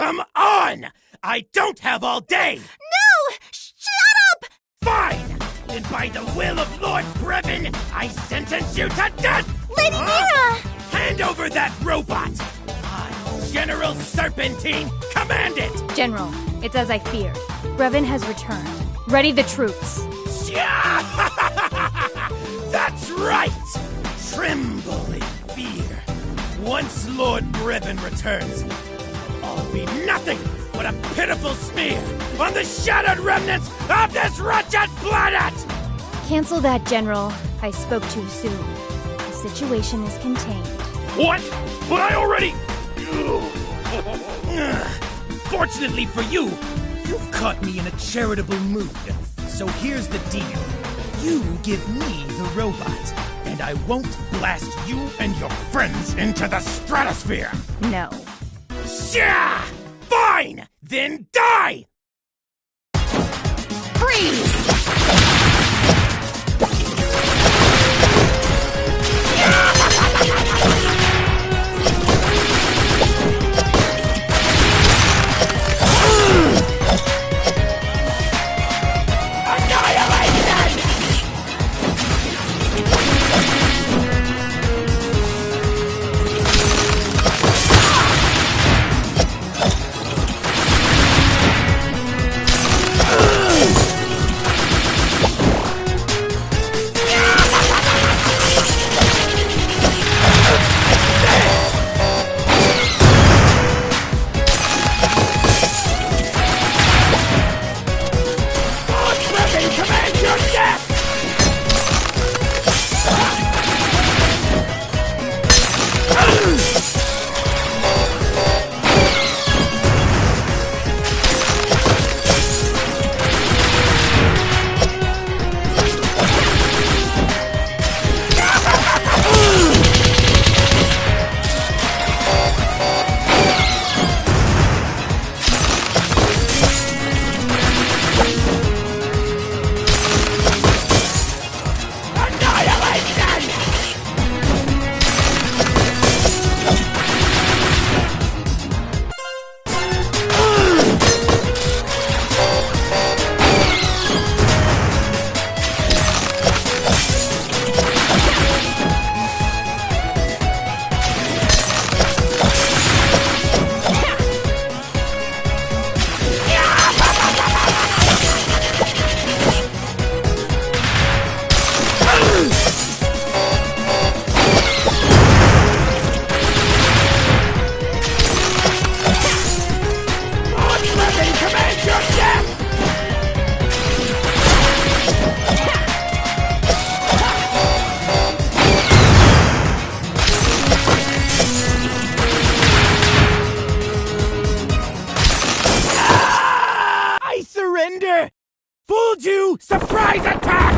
Come on! I don't have all day! No! Shut up! Fine! Then by the will of Lord Brevin, I sentence you to death! Lady Mira! Hand over that robot! I, General Serpentine, command it! General, it's as I feared. Brevin has returned. Ready the troops. That's right! Tremble in fear. Once Lord Brevin returns, I'll be nothing but a pitiful smear on the shattered remnants of this wretched planet! Cancel that, General. I spoke too soon. The situation is contained. What? But I already... Fortunately for you, you've caught me in a charitable mood. So here's the deal. You give me the robot, and I won't blast you and your friends into the stratosphere! No. Yeah! Fine! Then die! Freeze! Fooled you! Surprise attack!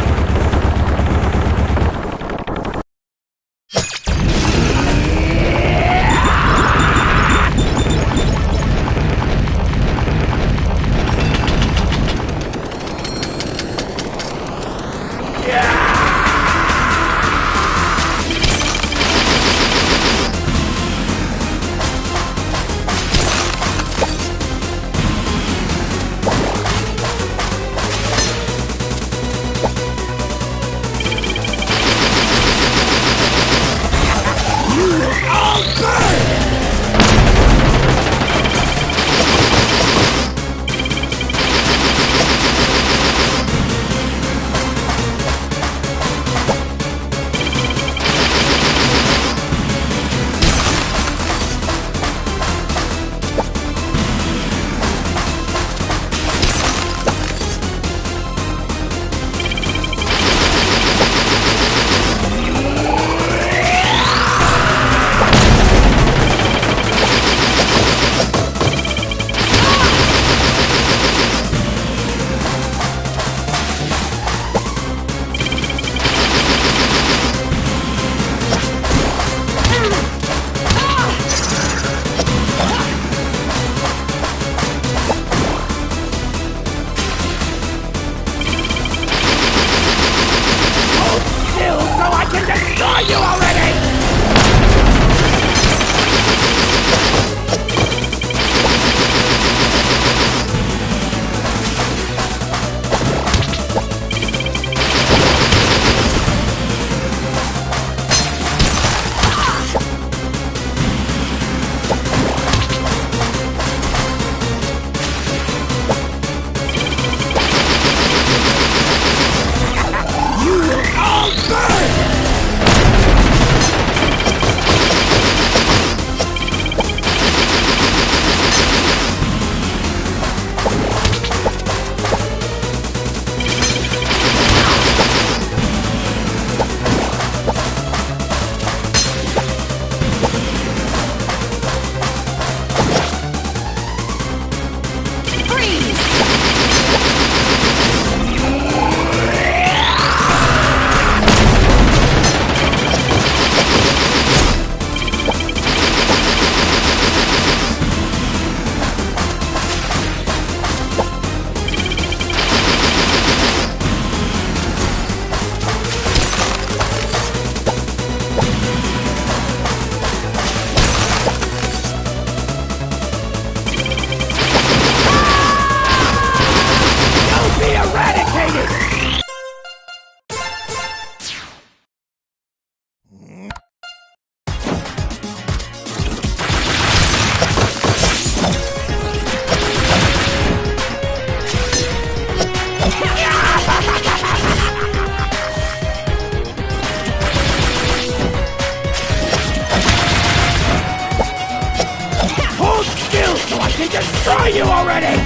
can destroy you already!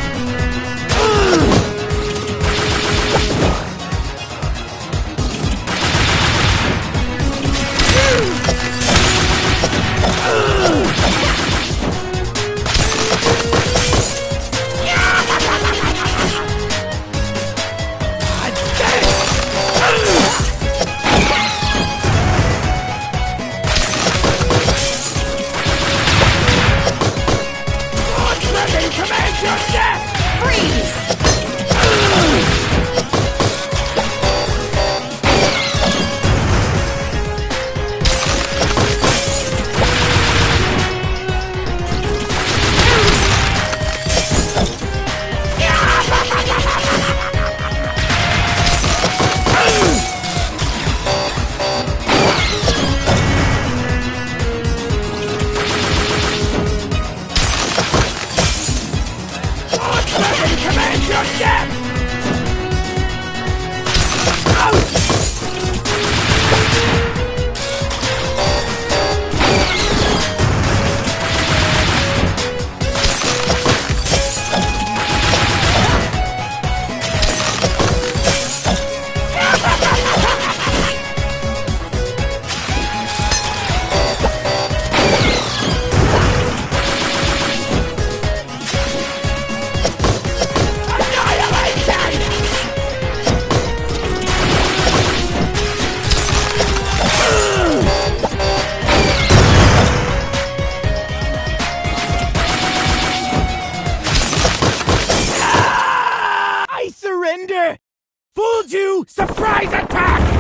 Command your death! Freeze! Command your death! I surrender! Fooled you! Surprise attack!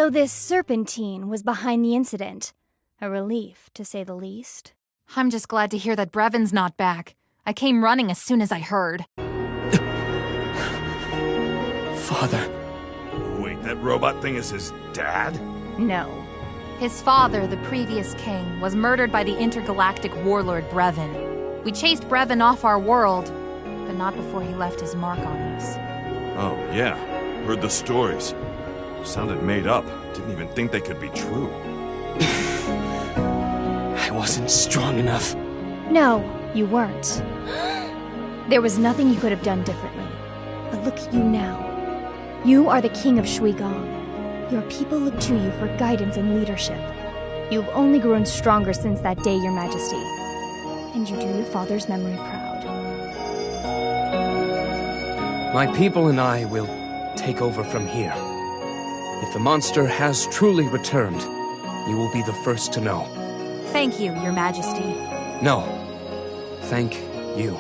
So this Serpentine was behind the incident. A relief, to say the least. I'm just glad to hear that Brevin's not back. I came running as soon as I heard. Father. Wait, that robot thing is his dad? No. His father, the previous king, was murdered by the intergalactic warlord Brevin. We chased Brevin off our world, but not before he left his mark on us. Oh, yeah. Heard the stories. Sounded made up. Didn't even think they could be true. I wasn't strong enough. No, you weren't. There was nothing you could have done differently. But look at you now. You are the king of Shuigong. Your people look to you for guidance and leadership. You've only grown stronger since that day, Your Majesty. And you do your father's memory proud. My people and I will take over from here. If the monster has truly returned, you will be the first to know. Thank you, Your Majesty. No. Thank you.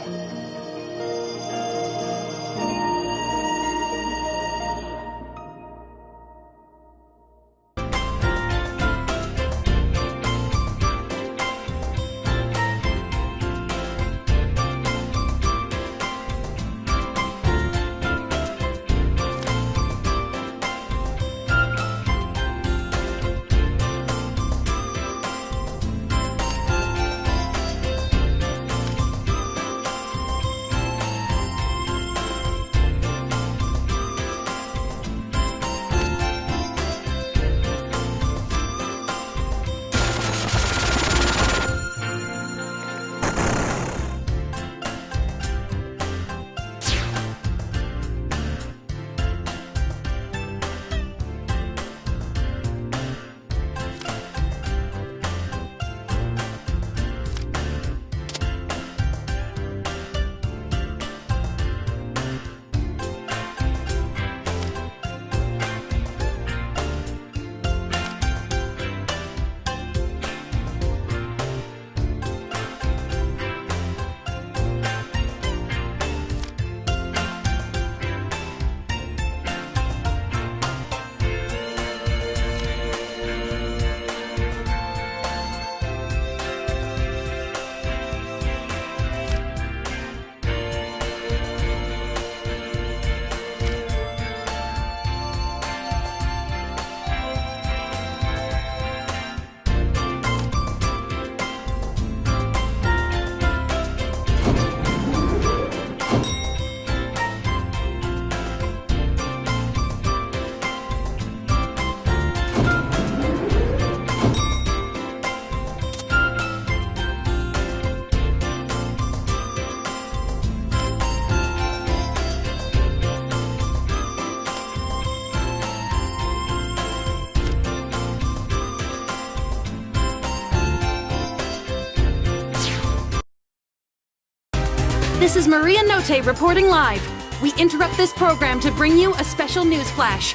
This is Maria Notte reporting live. We interrupt this program to bring you a special news flash.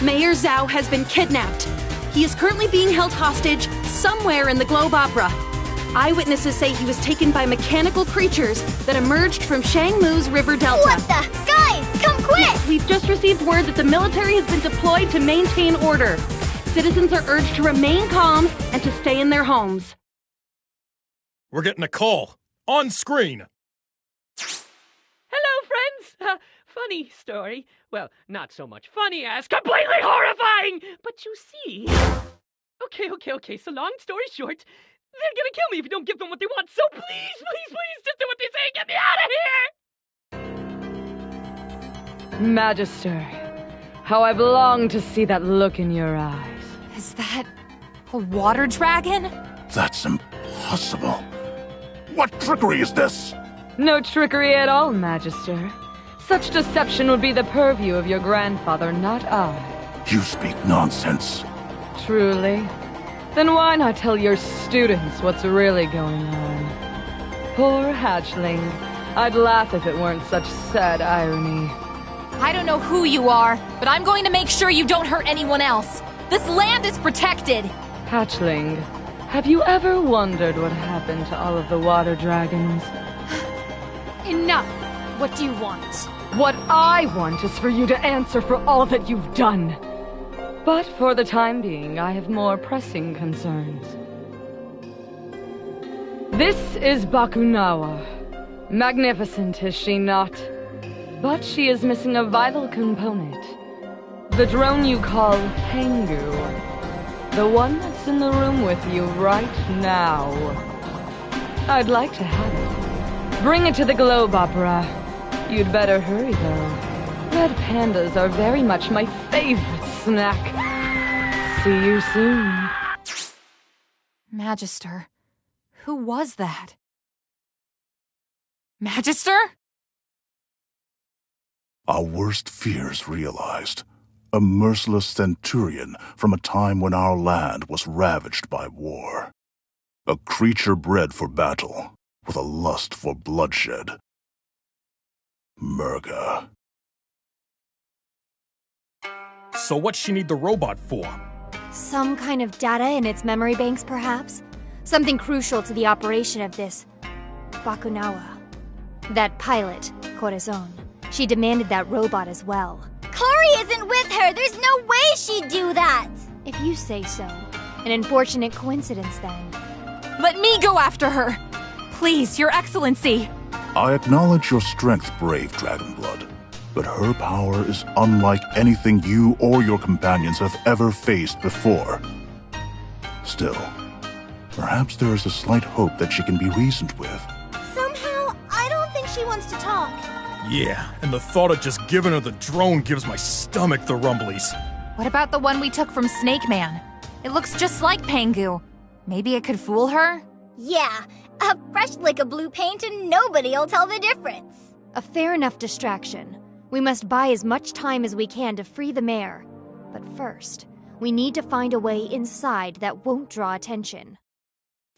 Mayor Zhao has been kidnapped. He is currently being held hostage somewhere in the Globe Opera. Eyewitnesses say he was taken by mechanical creatures that emerged from Shangmu's river delta. What the? Guys, come quick! We've just received word that the military has been deployed to maintain order. Citizens are urged to remain calm and to stay in their homes. We're getting a call. On screen. Hello, friends! Funny story. Well, not so much funny as completely horrifying! But you see... Okay, so long story short, they're gonna kill me if you don't give them what they want, so please, just do what they say and get me out of here! Magister, how I've longed to see that look in your eyes. Is that a water dragon? That's impossible. What trickery is this? No trickery at all, Magister. Such deception would be the purview of your grandfather, not I. You speak nonsense. Truly? Then why not tell your students what's really going on? Poor hatchling. I'd laugh if it weren't such sad irony. I don't know who you are, but I'm going to make sure you don't hurt anyone else. This land is protected! Hatchling, have you ever wondered what happened to all of the water dragons? Enough! What do you want? What I want is for you to answer for all that you've done. But for the time being, I have more pressing concerns. This is Bakunawa. Magnificent, is she not? But she is missing a vital component. The drone you call Pengu. The one that's in the room with you right now. I'd like to have it. Bring it to the Globe Opera. You'd better hurry, though. Red pandas are very much my favorite snack. See you soon. Magister. Who was that? Magister? Our worst fears realized. A merciless centurion from a time when our land was ravaged by war. A creature bred for battle, with a lust for bloodshed. Murga. So what's she need the robot for? Some kind of data in its memory banks, perhaps? Something crucial to the operation of this Bakunawa. That pilot, Corazon. She demanded that robot as well. Kari isn't with her! There's no way she'd do that! If you say so. An unfortunate coincidence, then. Let me go after her! Please, Your Excellency! I acknowledge your strength, brave Dragonblood, but her power is unlike anything you or your companions have ever faced before. Still, perhaps there is a slight hope that she can be reasoned with. Somehow, I don't think she wants to talk. Yeah, and the thought of just giving her the drone gives my stomach the rumblies. What about the one we took from Snake Man? It looks just like Pengu. Maybe it could fool her? Yeah, a fresh lick of blue paint and nobody'll tell the difference. A fair enough distraction. We must buy as much time as we can to free the mayor. But first, we need to find a way inside that won't draw attention.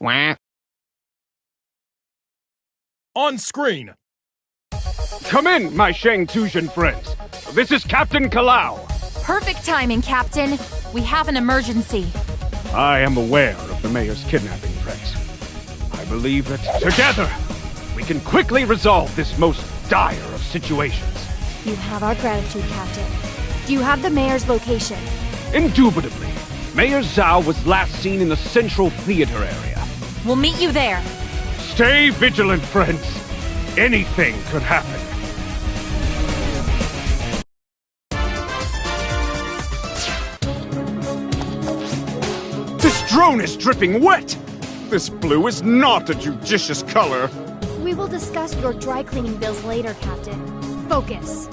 Wah. On screen! Come in, my Shang-Tusian friends. This is Captain Kalau. Perfect timing, Captain. We have an emergency. I am aware of the mayor's kidnapping threats. I believe that together, we can quickly resolve this most dire of situations. You have our gratitude, Captain. Do you have the mayor's location? Indubitably. Mayor Zhao was last seen in the Central Theater area. We'll meet you there. Stay vigilant, friends. Anything could happen. This drone is dripping wet! This blue is not a judicious color. We will discuss your dry cleaning bills later, Captain. Focus.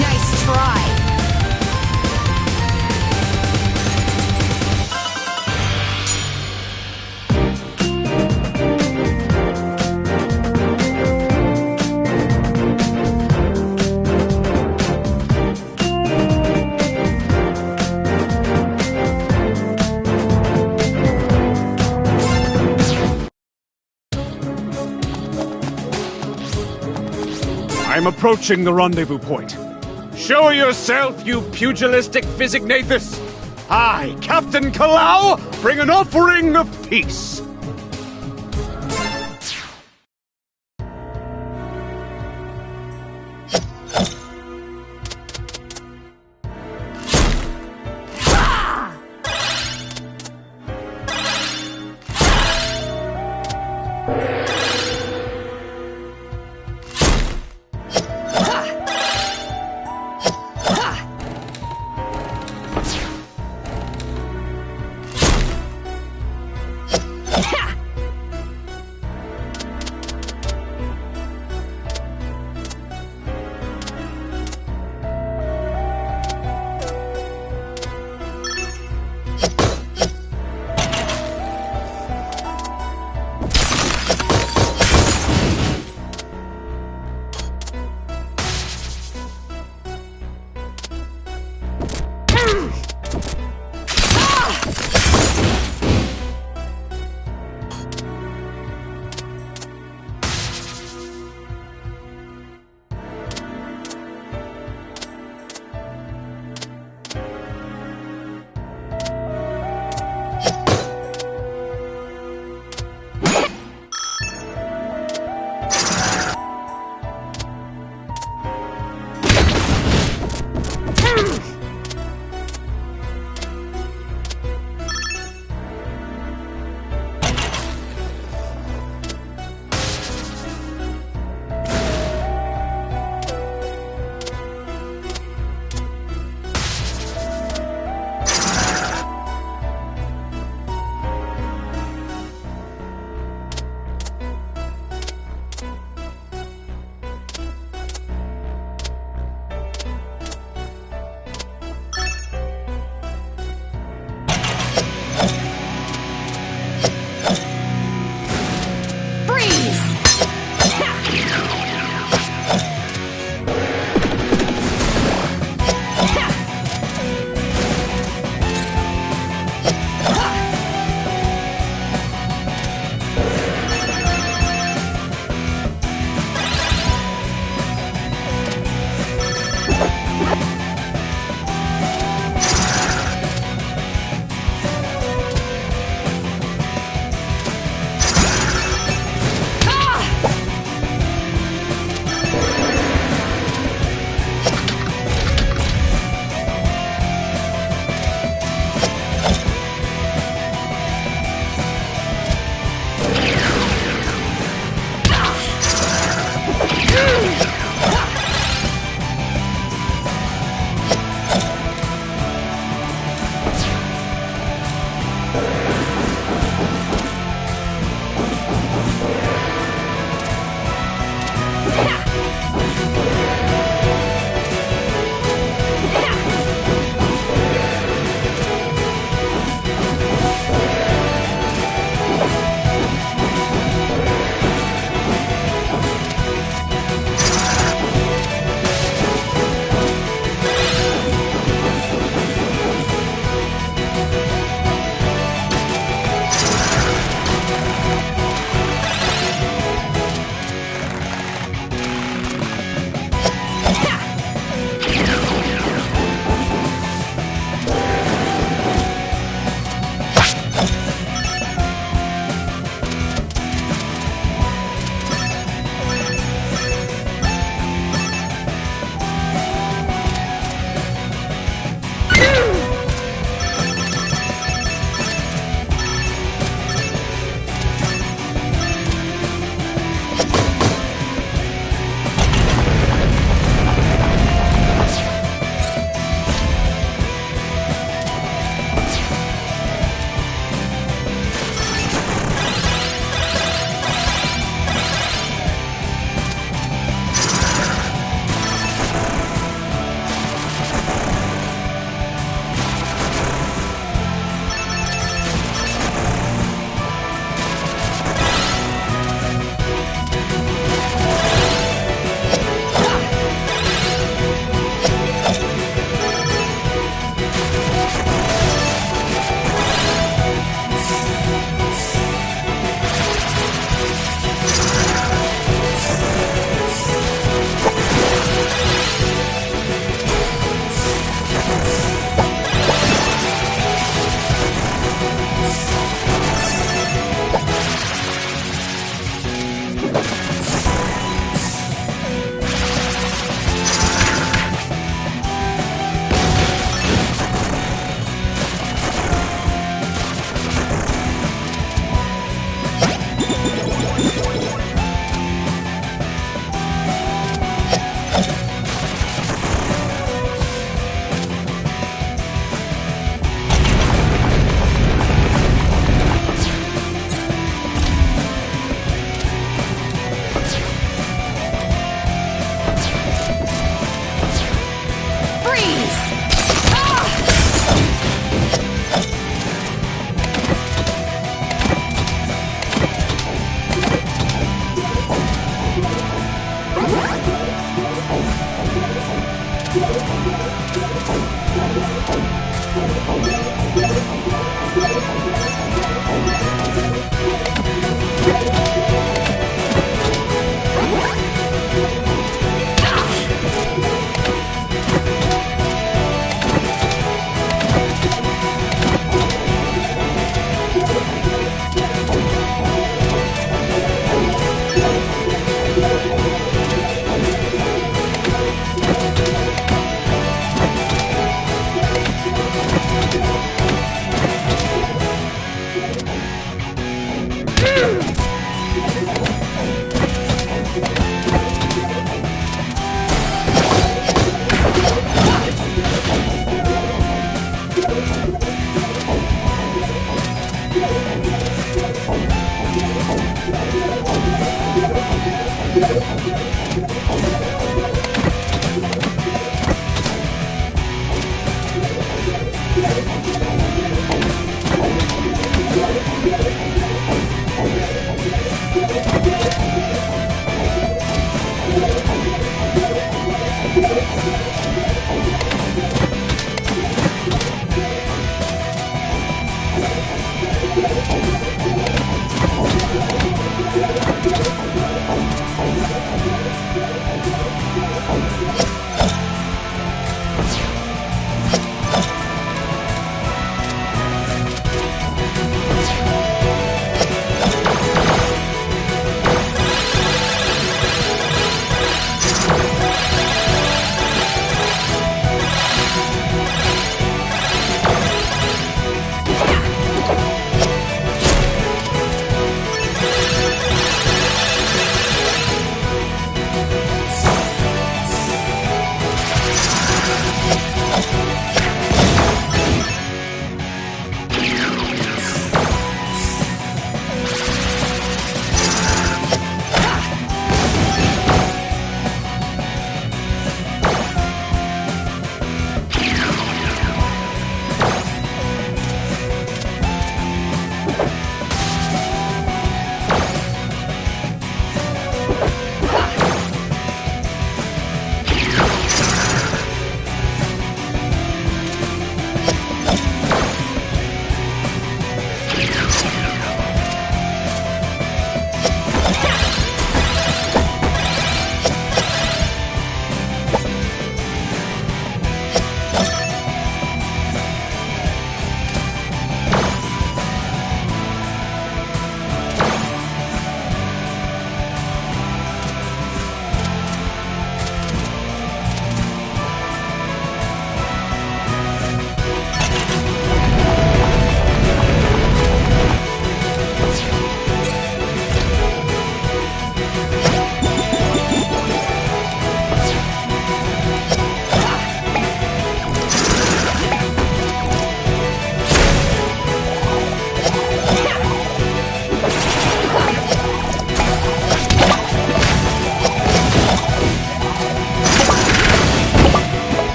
Nice try! I'm approaching the rendezvous point. Show yourself, you pugilistic Physignathus! I, Captain Kalau, bring an offering of peace!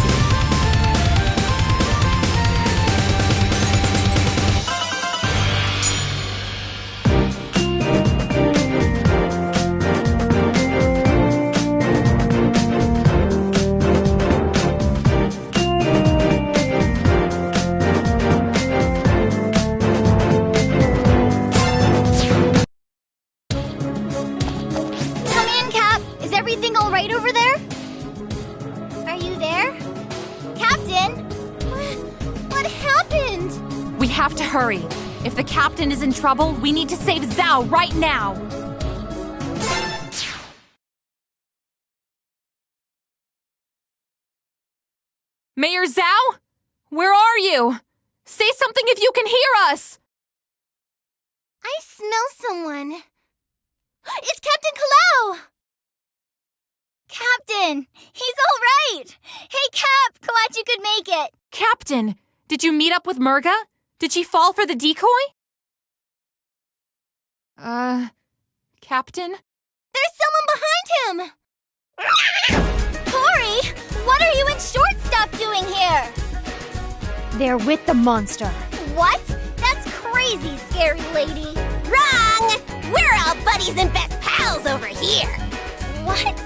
mercy. Come in, Cap. Is everything all right over there? Are you there? Captain? What happened? We have to hurry. If the captain is in trouble, we need to save Zhao right now. Mayor Zhao? Where are you? Say something if you can hear us! I smell someone. It's Captain Kalau! Captain, he's all right. Hey, Cap, glad you could make it. Captain, did you meet up with Murga? Did she fall for the decoy? Captain? There's someone behind him. Tori, what are you in short stuff doing here? They're with the monster. What? That's crazy, scary lady. Wrong! We're all buddies and best pals over here. What?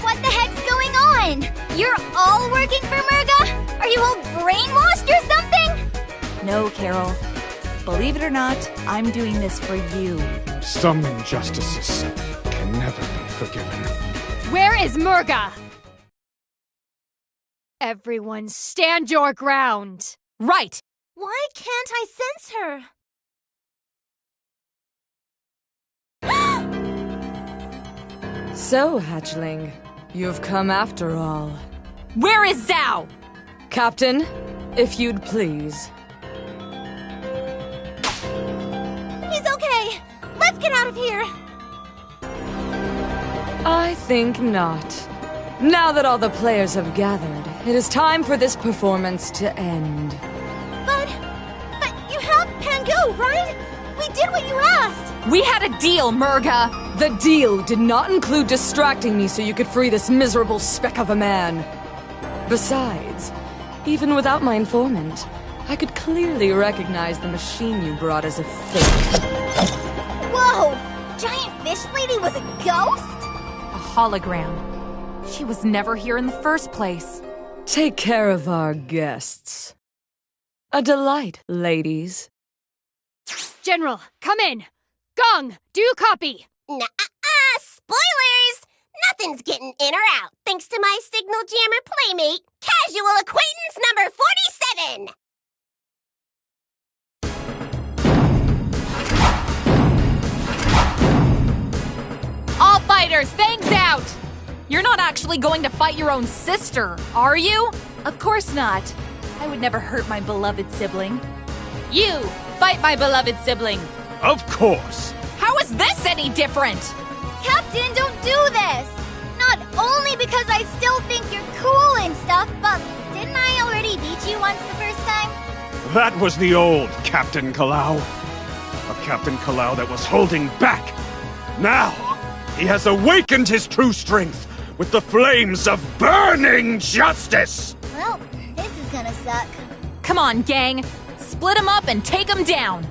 What the heck's going on? You're all working for Murga? Are you all brainwashed or something? No, Carol. Believe it or not, I'm doing this for you. Some injustices can never be forgiven. Where is Murga? Everyone, stand your ground. Right! Why can't I sense her? So, hatchling, you've come after all. Where is Zhao? Captain, if you'd please. He's okay. Let's get out of here. I think not. Now that all the players have gathered, it is time for this performance to end. But you have Pangu, right? We did what you asked. We had a deal, Murga. The deal did not include distracting me so you could free this miserable speck of a man. Besides, even without my informant, I could clearly recognize the machine you brought as a fake. Whoa! Giant fish lady was a ghost? A hologram. She was never here in the first place. Take care of our guests. A delight, ladies. General, come in. Gong, do you copy? Nuh-uh, spoilers! Nothing's getting in or out, thanks to my signal jammer playmate, Casual Acquaintance number 47! All fighters, fangs out! You're not actually going to fight your own sister, are you? Of course not. I would never hurt my beloved sibling. You, fight my beloved sibling. Of course. How is this any different? Captain, don't do this! Not only because I still think you're cool and stuff, but didn't I already beat you once the first time? That was the old Captain Kalau. A Captain Kalau that was holding back. Now, he has awakened his true strength with the flames of burning justice! Well, this is gonna suck. Come on, gang. Split them up and take them down.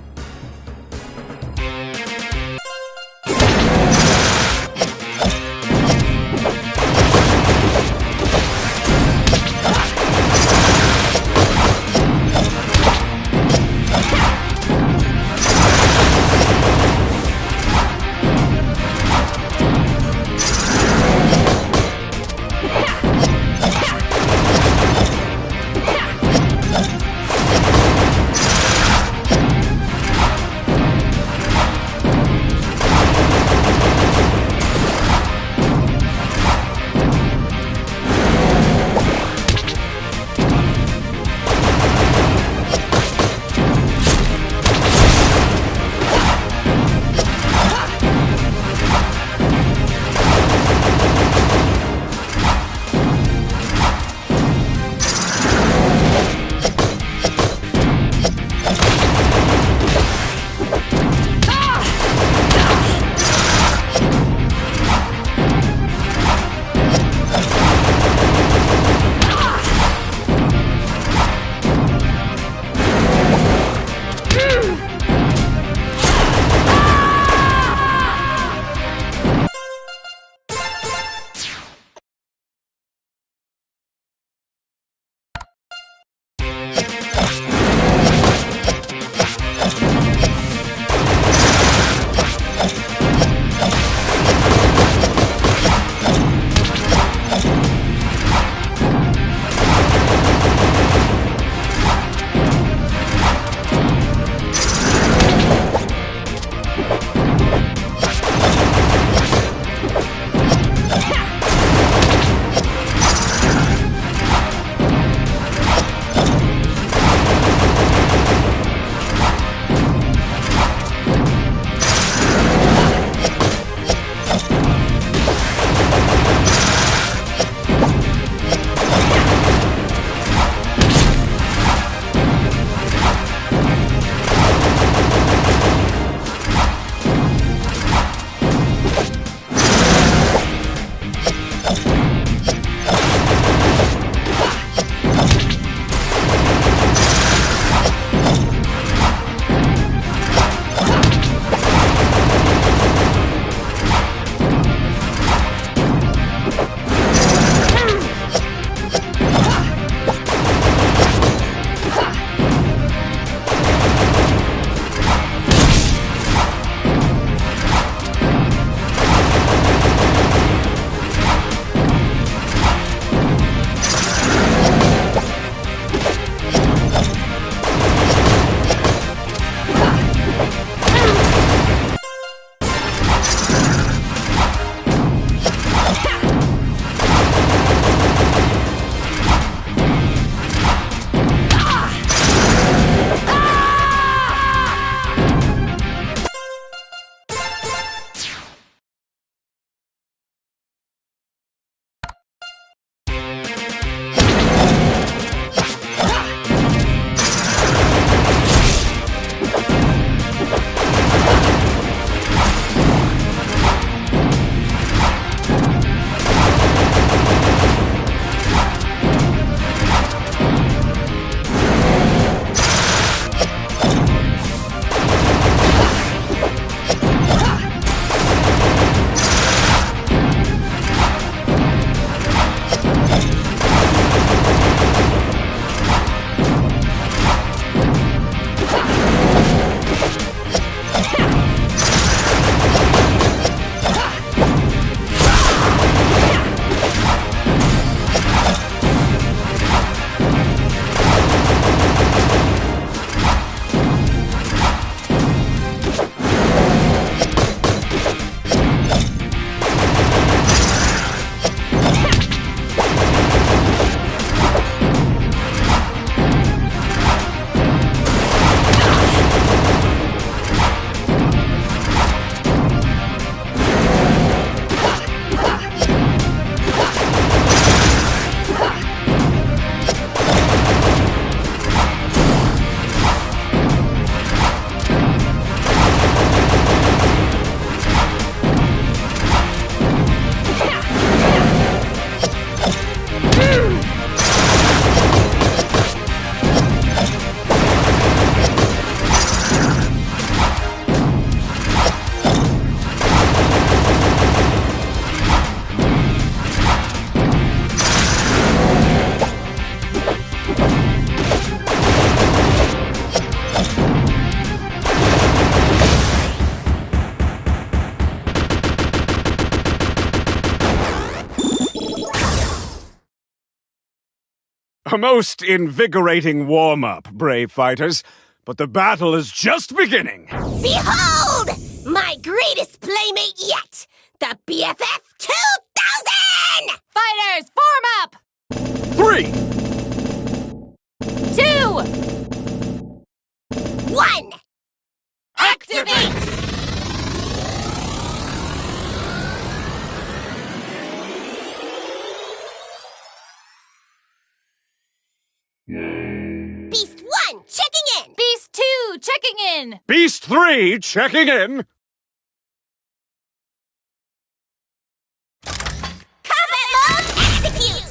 A most invigorating warm-up, brave fighters. But the battle is just beginning. Behold! My greatest playmate yet! The BFF 2000! Fighters, form up! 3, 2, 1, activate! Beast 1, checking in! Beast 2, checking in! Beast 3, checking in! Combat mode, execute!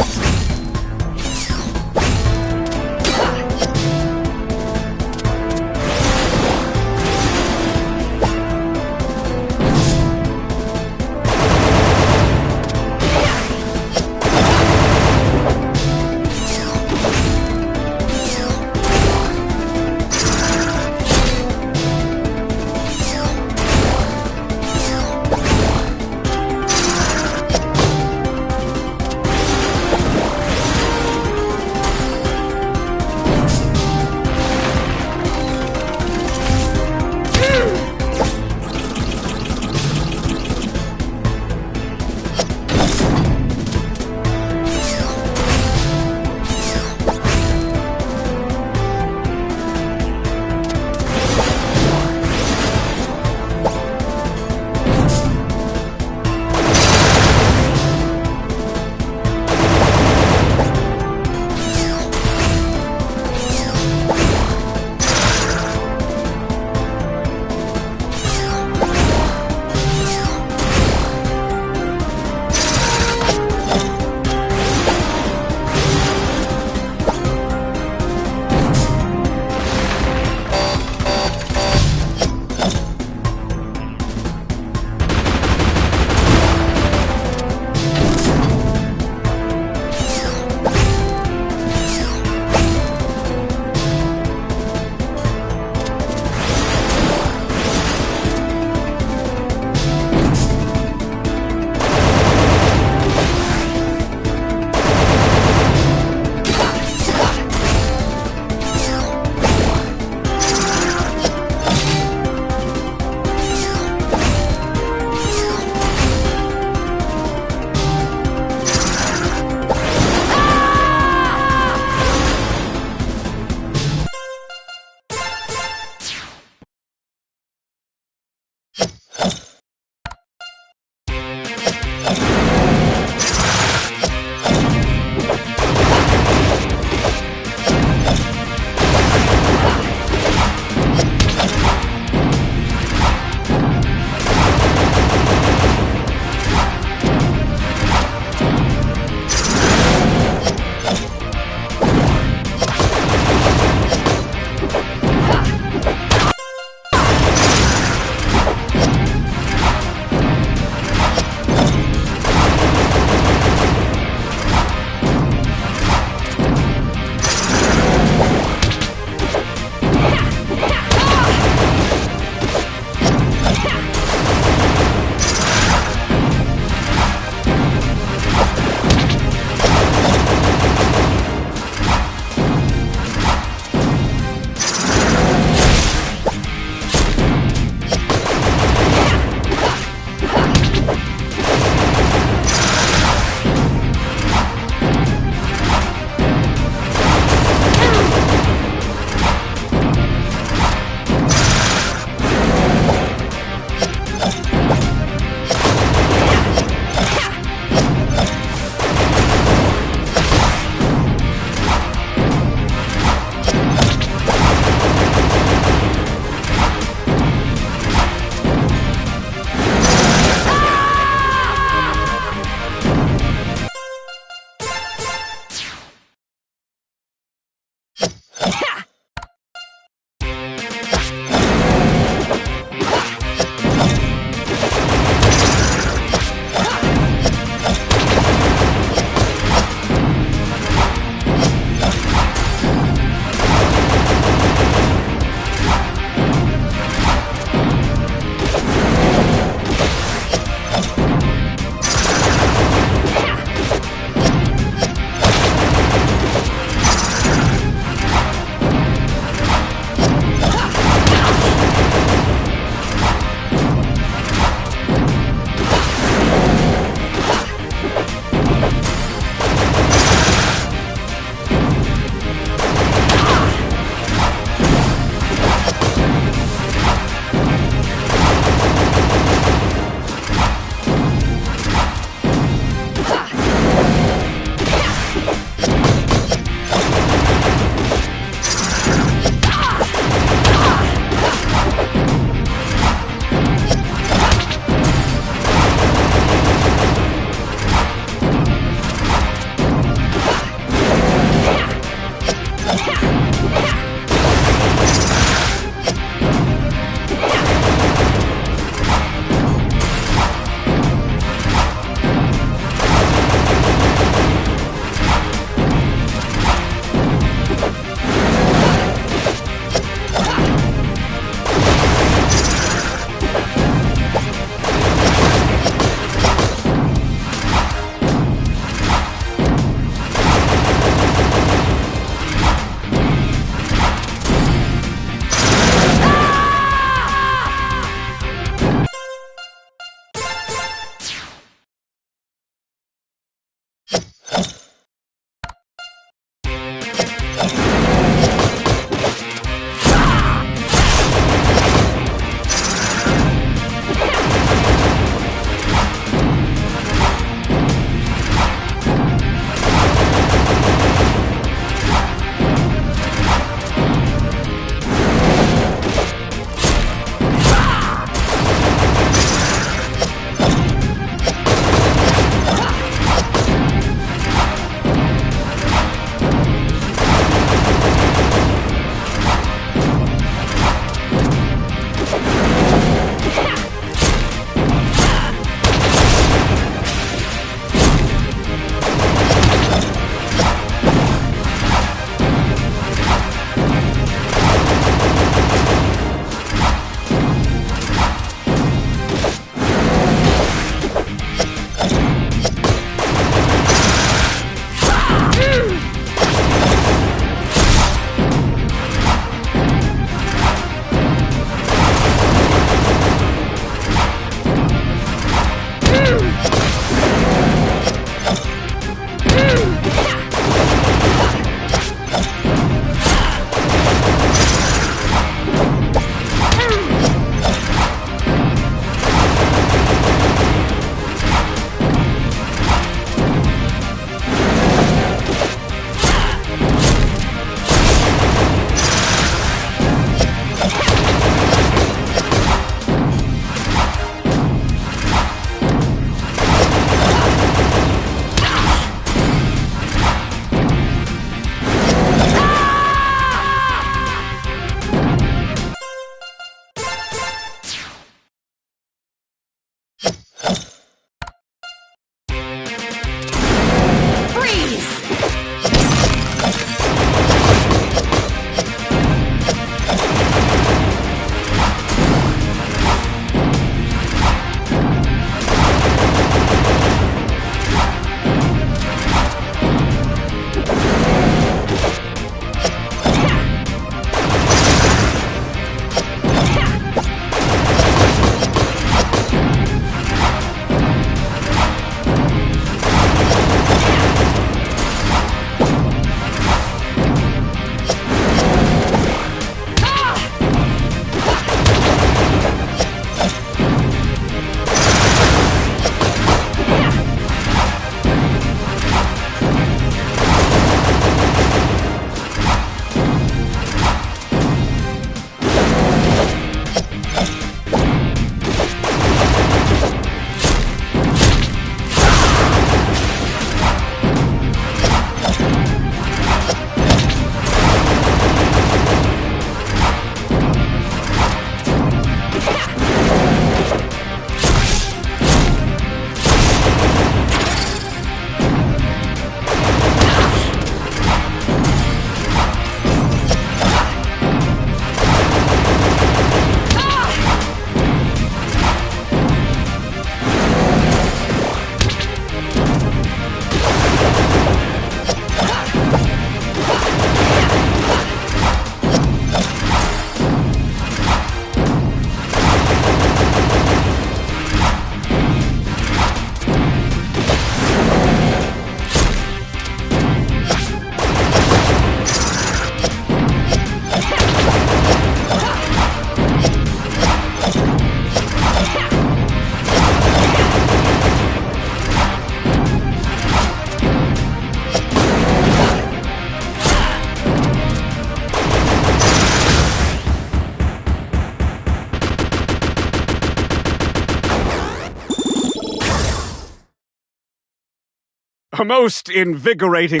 A most invigorating...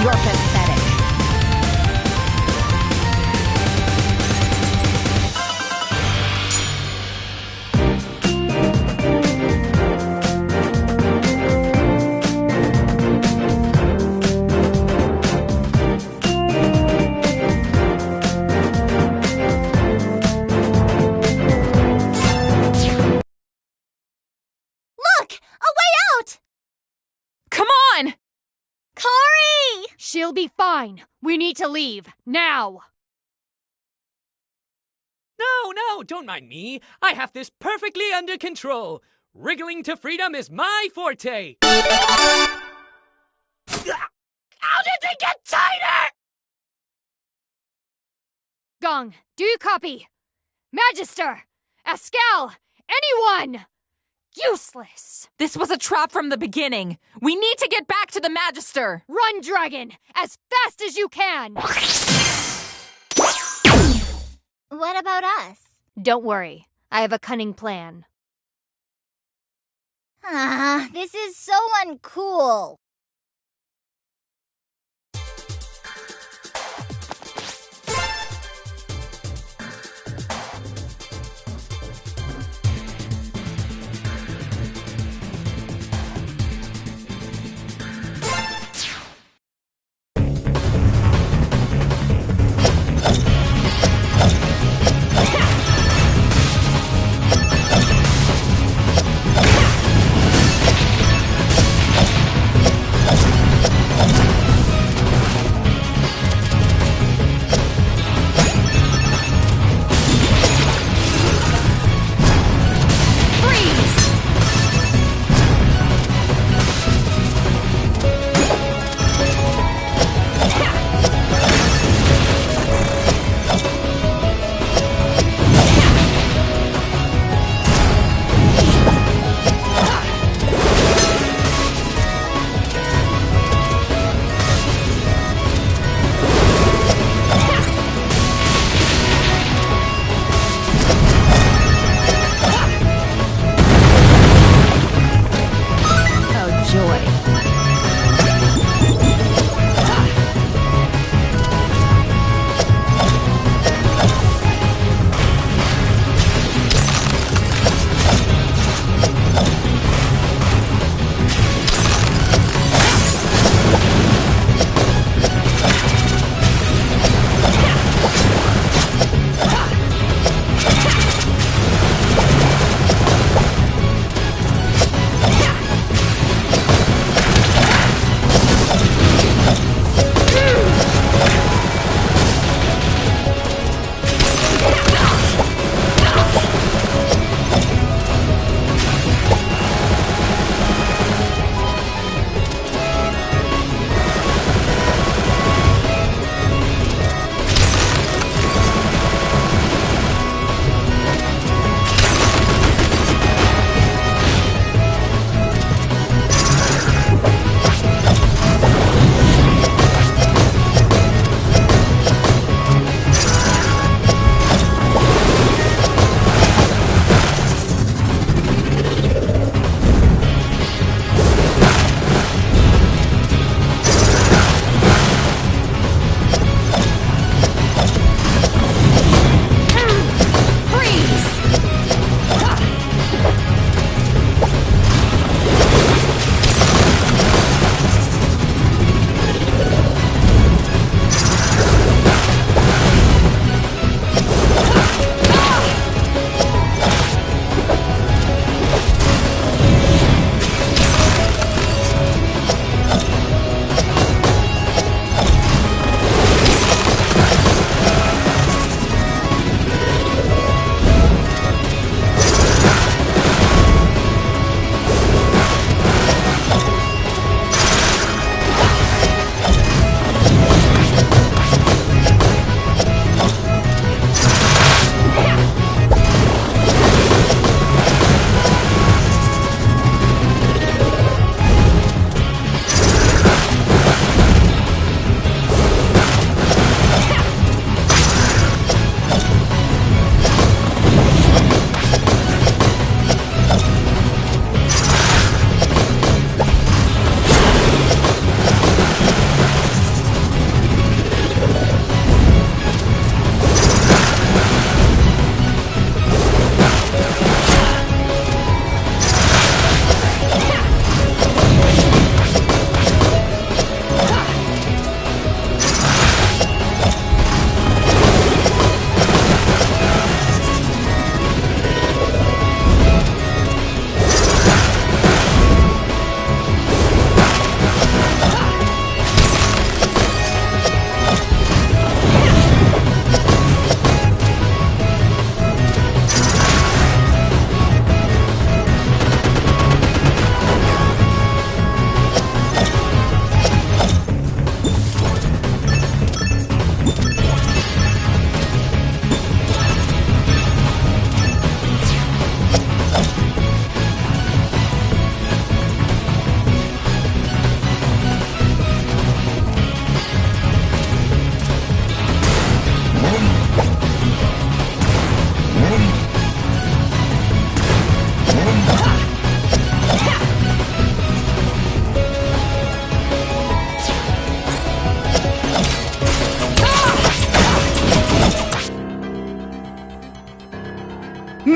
You're pathetic. Look! A way out! Hurry! She'll be fine. We need to leave. Now! No, don't mind me. I have this perfectly under control. Wriggling to freedom is my forte. How did they get tighter? Gong, do you copy? Magister! Ascal! Anyone! Useless! This was a trap from the beginning. We need to get back to the Magister. Run, dragon! As fast as you can! What about us? Don't worry. I have a cunning plan. This is so uncool.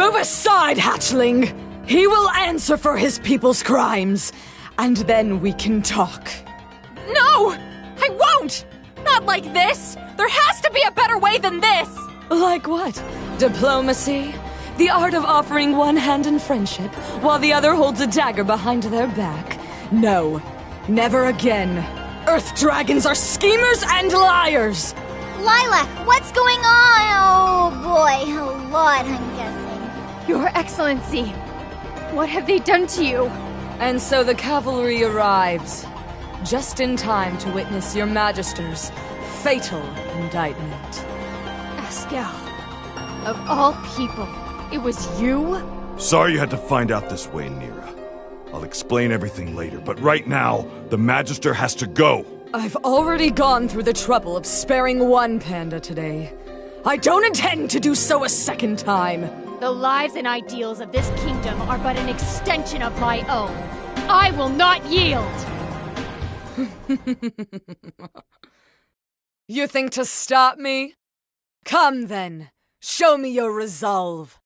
Move aside, hatchling! He will answer for his people's crimes, and then we can talk. No! I won't! Not like this! There has to be a better way than this! Like what? Diplomacy? The art of offering one hand in friendship, while the other holds a dagger behind their back? No, never again. Earth dragons are schemers and liars! Lilac, what's going on? Oh boy, a lot, I'm guessing. Your Excellency, what have they done to you? And so the cavalry arrives, just in time to witness your Magister's fatal indictment. Askel, of all people, it was you? Sorry you had to find out this way, Nira. I'll explain everything later, but right now, the Magister has to go. I've already gone through the trouble of sparing one panda today. I don't intend to do so a second time. The lives and ideals of this kingdom are but an extension of my own. I will not yield! You think to stop me? Come then, show me your resolve.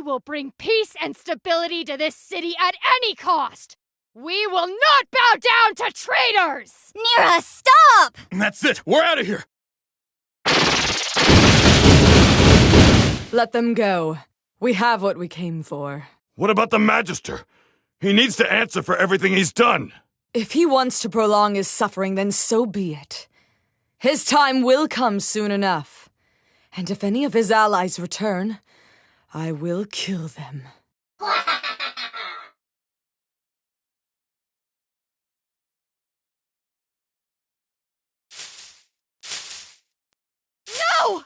will bring peace and stability to this city at any cost! We will not bow down to traitors! Nira, stop! That's it! We're out of here! Let them go. We have what we came for. What about the Magister? He needs to answer for everything he's done. If he wants to prolong his suffering, then so be it. His time will come soon enough. And if any of his allies return, I will kill them. No!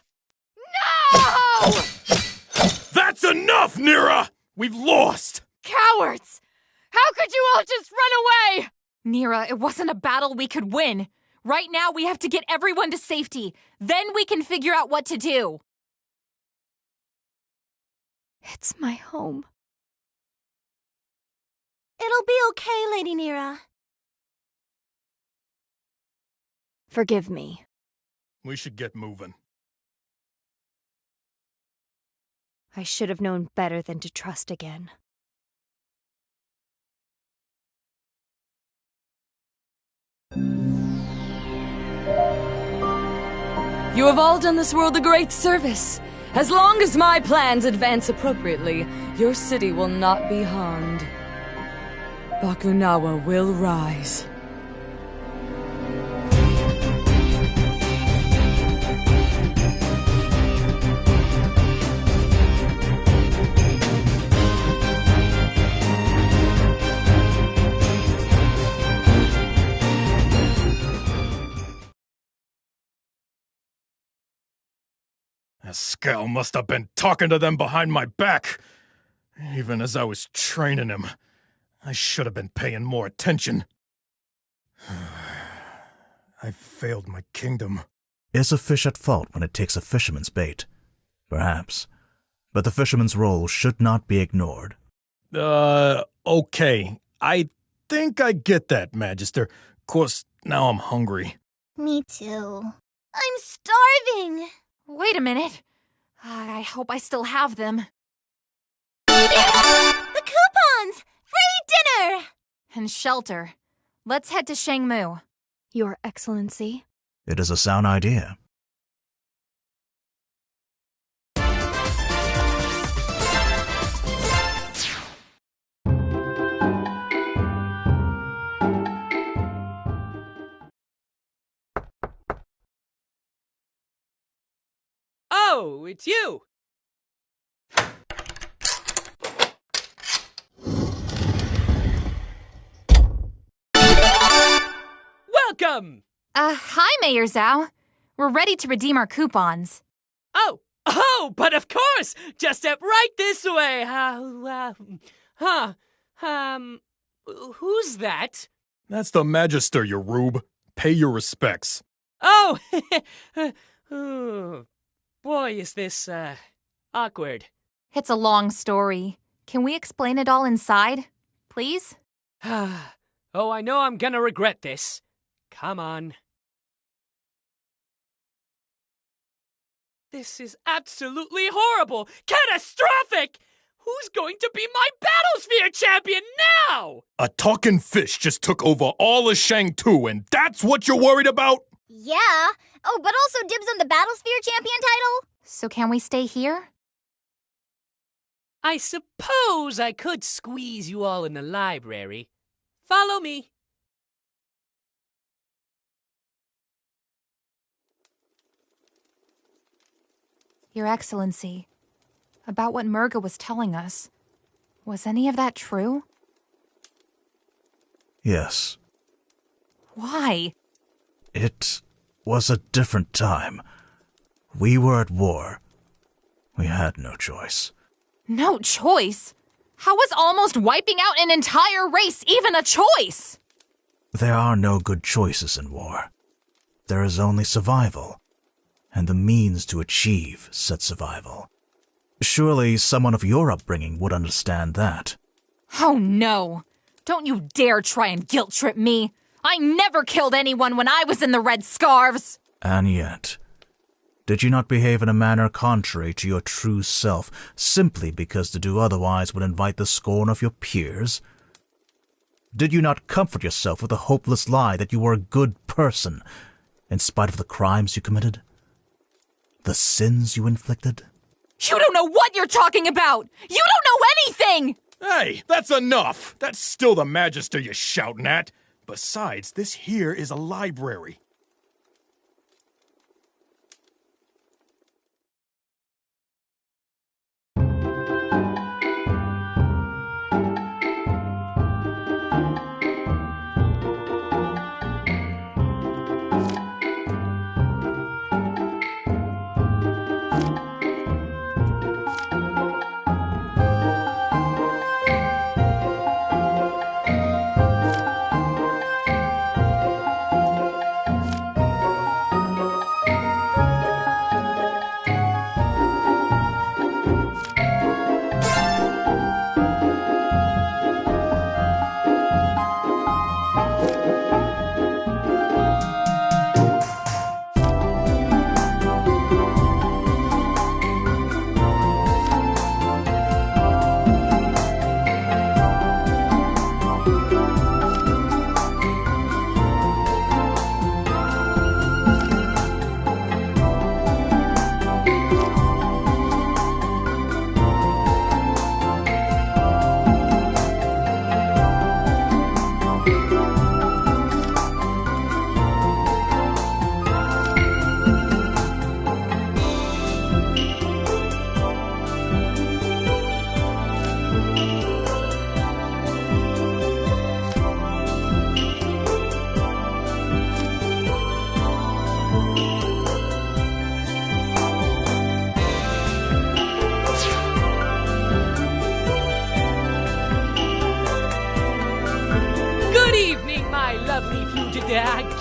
No! That's enough, Nira! We've lost! Cowards! How could you all just run away? Nira, it wasn't a battle we could win. Right now, we have to get everyone to safety. Then we can figure out what to do. It's my home. It'll be okay, Lady Nira. Forgive me. We should get moving. I should have known better than to trust again. You have all done this world a great service. As long as my plans advance appropriately, your city will not be harmed. Bakunawa will rise. That scowl must have been talking to them behind my back. Even as I was training him, I should have been paying more attention. I failed my kingdom. Is a fish at fault when it takes a fisherman's bait? Perhaps. But the fisherman's role should not be ignored. Okay. I think I get that, Magister. Course, now I'm hungry. Me too. I'm starving! Wait a minute. I hope I still have them. The coupons! Free dinner! And shelter. Let's head to Shangmu. Your Excellency. It is a sound idea. Oh, it's you! Welcome! Hi, Mayor Zhao. We're ready to redeem our coupons. Oh, but of course! Just step right this way. Who's that? That's the Magister, you rube. Pay your respects. Oh, oh, boy, is this, awkward. It's a long story. Can we explain it all inside, please? Oh, I know I'm gonna regret this. Come on. This is absolutely horrible! Catastrophic! Who's going to be my Battlesphere champion now? A talking fish just took over all of Shang-Tu, and that's what you're worried about? Yeah. Oh, but also dibs on the Battlesphere champion title? So can we stay here? I suppose I could squeeze you all in the library. Follow me. Your Excellency, about what Murga was telling us, was any of that true? Yes. Why? It was a different time. We were at war. We had no choice. No choice? How was almost wiping out an entire race even a choice? There are no good choices in war. There is only survival, and the means to achieve said survival. Surely someone of your upbringing would understand that. Oh no! Don't you dare try and guilt-trip me! I never killed anyone when I was in the Red Scarves! And yet, Did you not behave in a manner contrary to your true self, simply because to do otherwise would invite the scorn of your peers? Did you not comfort yourself with the hopeless lie that you were a good person, in spite of the crimes you committed? The sins you inflicted? You don't know what you're talking about! You don't know anything! Hey, that's enough! That's still the Magister you're shouting at. Besides, this here is a library.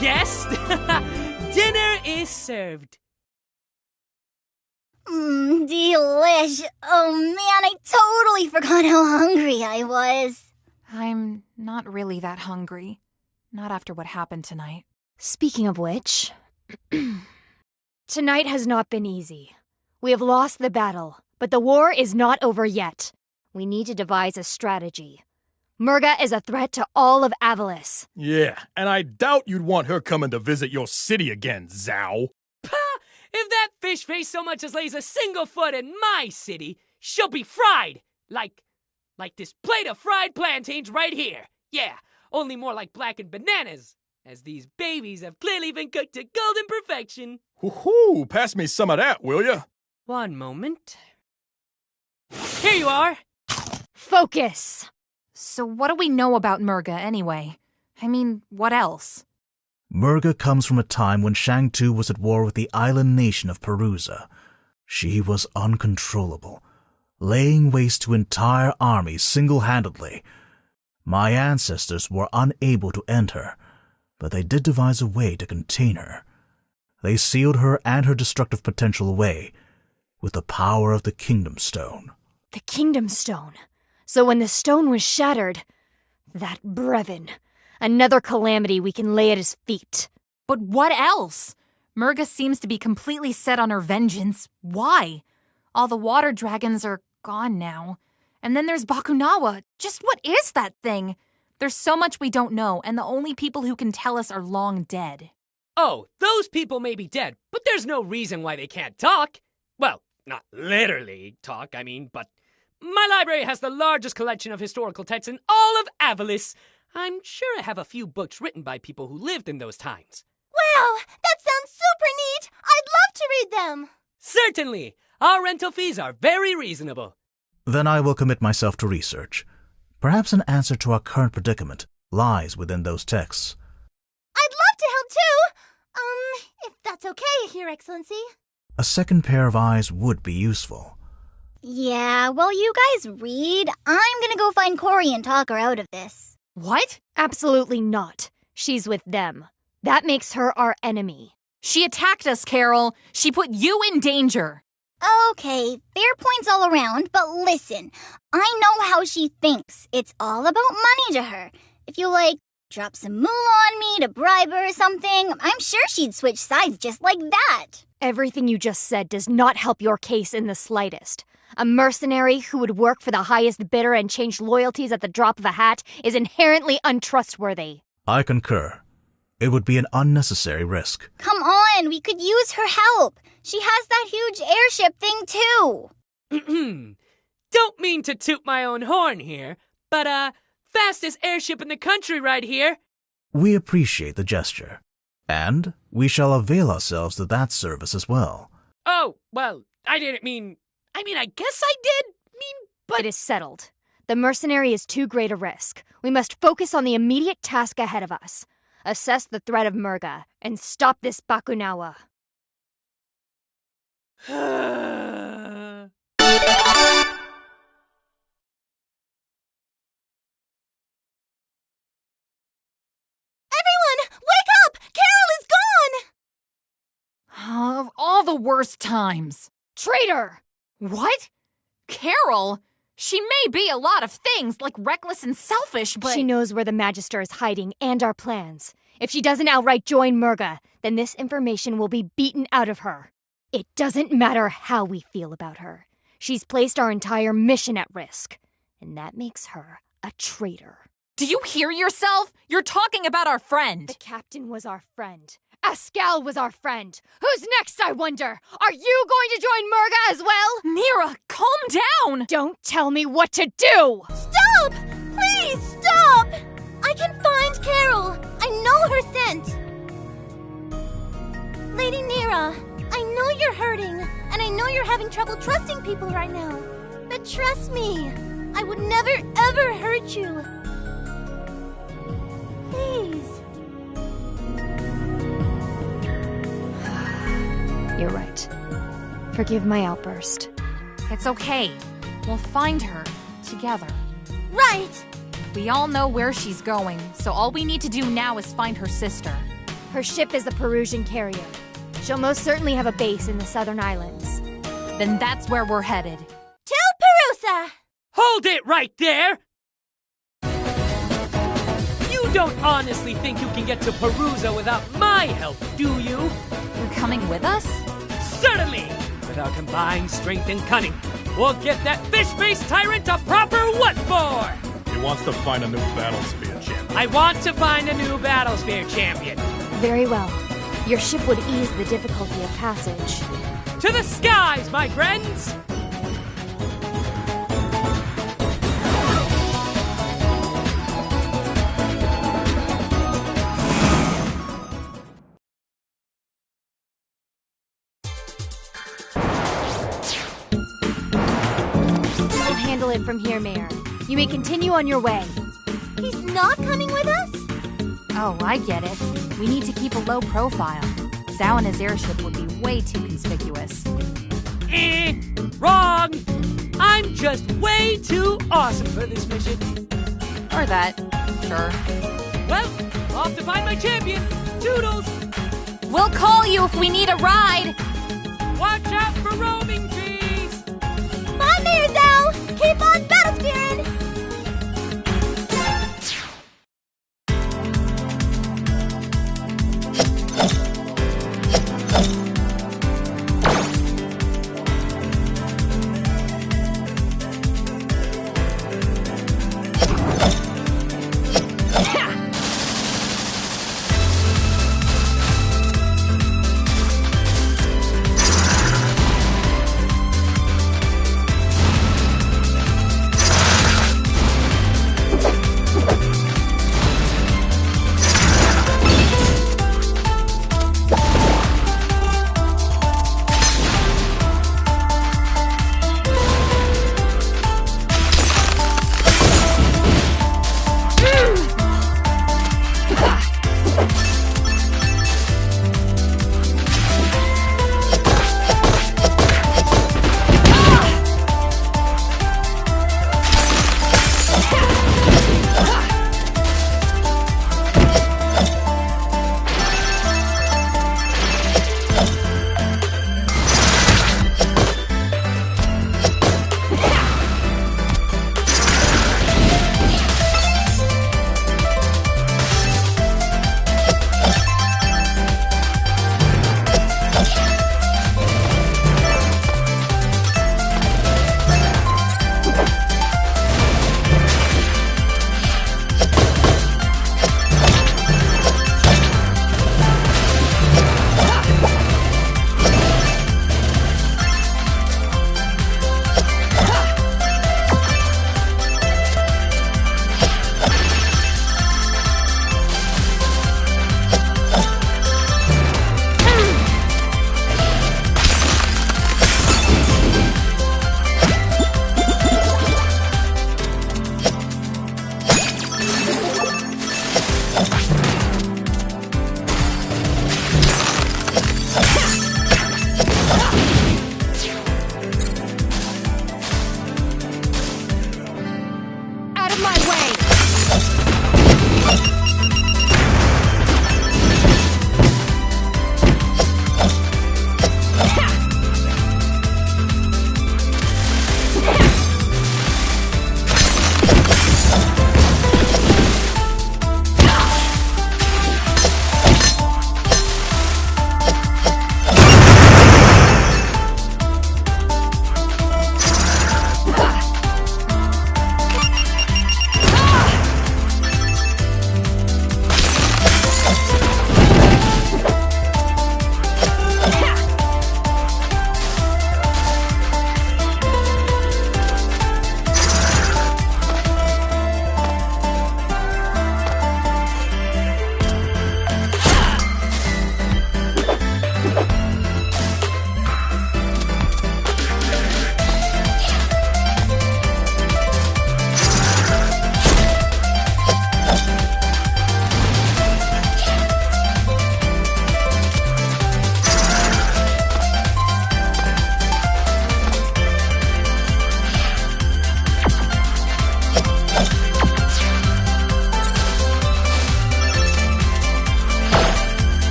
Guest, dinner is served. Delish. Oh man, I totally forgot how hungry I was. I'm not really that hungry. Not after what happened tonight. Speaking of which, tonight has not been easy. We have lost the battle, but the war is not over yet. We need to devise a strategy. Murga is a threat to all of Avalis. Yeah, and I doubt you'd want her coming to visit your city again, Zhao. Pah! If that fish face so much as lays a single foot in my city, she'll be fried! Like this plate of fried plantains right here. Yeah, only more like blackened bananas, as these babies have clearly been cooked to golden perfection. Woohoo! Pass me some of that, will ya? One moment. Here you are! Focus! So what do we know about Murga, anyway? I mean, what else? Murga comes from a time when Shang-Tu was at war with the island nation of Perusa. She was uncontrollable, laying waste to entire armies single-handedly. My ancestors were unable to end her, but they did devise a way to contain her. They sealed her and her destructive potential away with the power of the Kingdom Stone. The Kingdom Stone? So when the stone was shattered, that Brevin, another calamity we can lay at his feet. But what else? Murga seems to be completely set on her vengeance. Why? All the water dragons are gone now. And then there's Bakunawa. Just what is that thing? There's so much we don't know, and the only people who can tell us are long dead. Oh, those people may be dead, but there's no reason why they can't talk. Well, not literally talk, I mean, but my library has the largest collection of historical texts in all of Avalis. I'm sure I have a few books written by people who lived in those times. Wow, that sounds super neat! I'd love to read them! Certainly! Our rental fees are very reasonable. Then I will commit myself to research. Perhaps an answer to our current predicament lies within those texts. I'd love to help too! If that's okay, Your Excellency. A second pair of eyes would be useful. Yeah, while you guys read, I'm gonna go find Cory and talk her out of this. What? Absolutely not. She's with them. That makes her our enemy. She attacked us, Carol. She put you in danger. Okay, fair points all around, but listen. I know how she thinks. It's all about money to her. If you, Drop some moolah on me to bribe her or something. I'm sure she'd switch sides just like that. Everything you just said does not help your case in the slightest. A mercenary who would work for the highest bidder and change loyalties at the drop of a hat is inherently untrustworthy. I concur. It would be an unnecessary risk. Come on, we could use her help. She has that huge airship thing too. Don't mean to toot my own horn here, but fastest airship in the country right here. We appreciate the gesture, and we shall avail ourselves of that service as well. Oh, well, I didn't mean... I guess I did but... It is settled. The mercenary is too great a risk. We must focus on the immediate task ahead of us. Assess the threat of Murga, and stop this Bakunawa. Everyone, wake up! Carol is gone! Of all the worst times. Traitor! What? Carol? She may be a lot of things, like reckless and selfish, but... She knows where the Magister is hiding and our plans. If she doesn't outright join Murga, then this information will be beaten out of her. It doesn't matter how we feel about her. She's placed our entire mission at risk, and that makes her a traitor. Do you hear yourself? You're talking about our friend. The captain was our friend. Ascal was our friend. Who's next, I wonder? Are you going to join Murga as well? Mira, calm down! Don't tell me what to do! Stop! Please, stop! I can find Carol. I know her scent. Lady Nira, I know you're hurting, and I know you're having trouble trusting people right now. But trust me, I would never, ever hurt you. Please. You're right. Forgive my outburst. It's okay. We'll find her together. Right! We all know where she's going, so all we need to do now is find her sister. Her ship is the Perusian carrier. She'll most certainly have a base in the southern islands. Then that's where we're headed. To Perusa! Hold it right there! You don't honestly think you can get to Perusa without my help, do you? You're coming with us? Certainly! With our combined strength and cunning, we'll get that fish-faced tyrant a proper what for? He wants to find a new Battlesphere champion. I want to find a new Battlesphere champion. Very well. Your ship would ease the difficulty of passage. To the skies, my friends! I'll handle it from here, Mayor. You may continue on your way. He's not coming with us? Oh, I get it. We need to keep a low profile. Zhao and his airship would be way too conspicuous. Wrong! I'm just way too awesome for this mission. Or that. Sure. Well, off to find my champion. Toodles! We'll call you if we need a ride. Watch out for roaming fees! Bye, Mayor Zhao! Keep on battlespheering!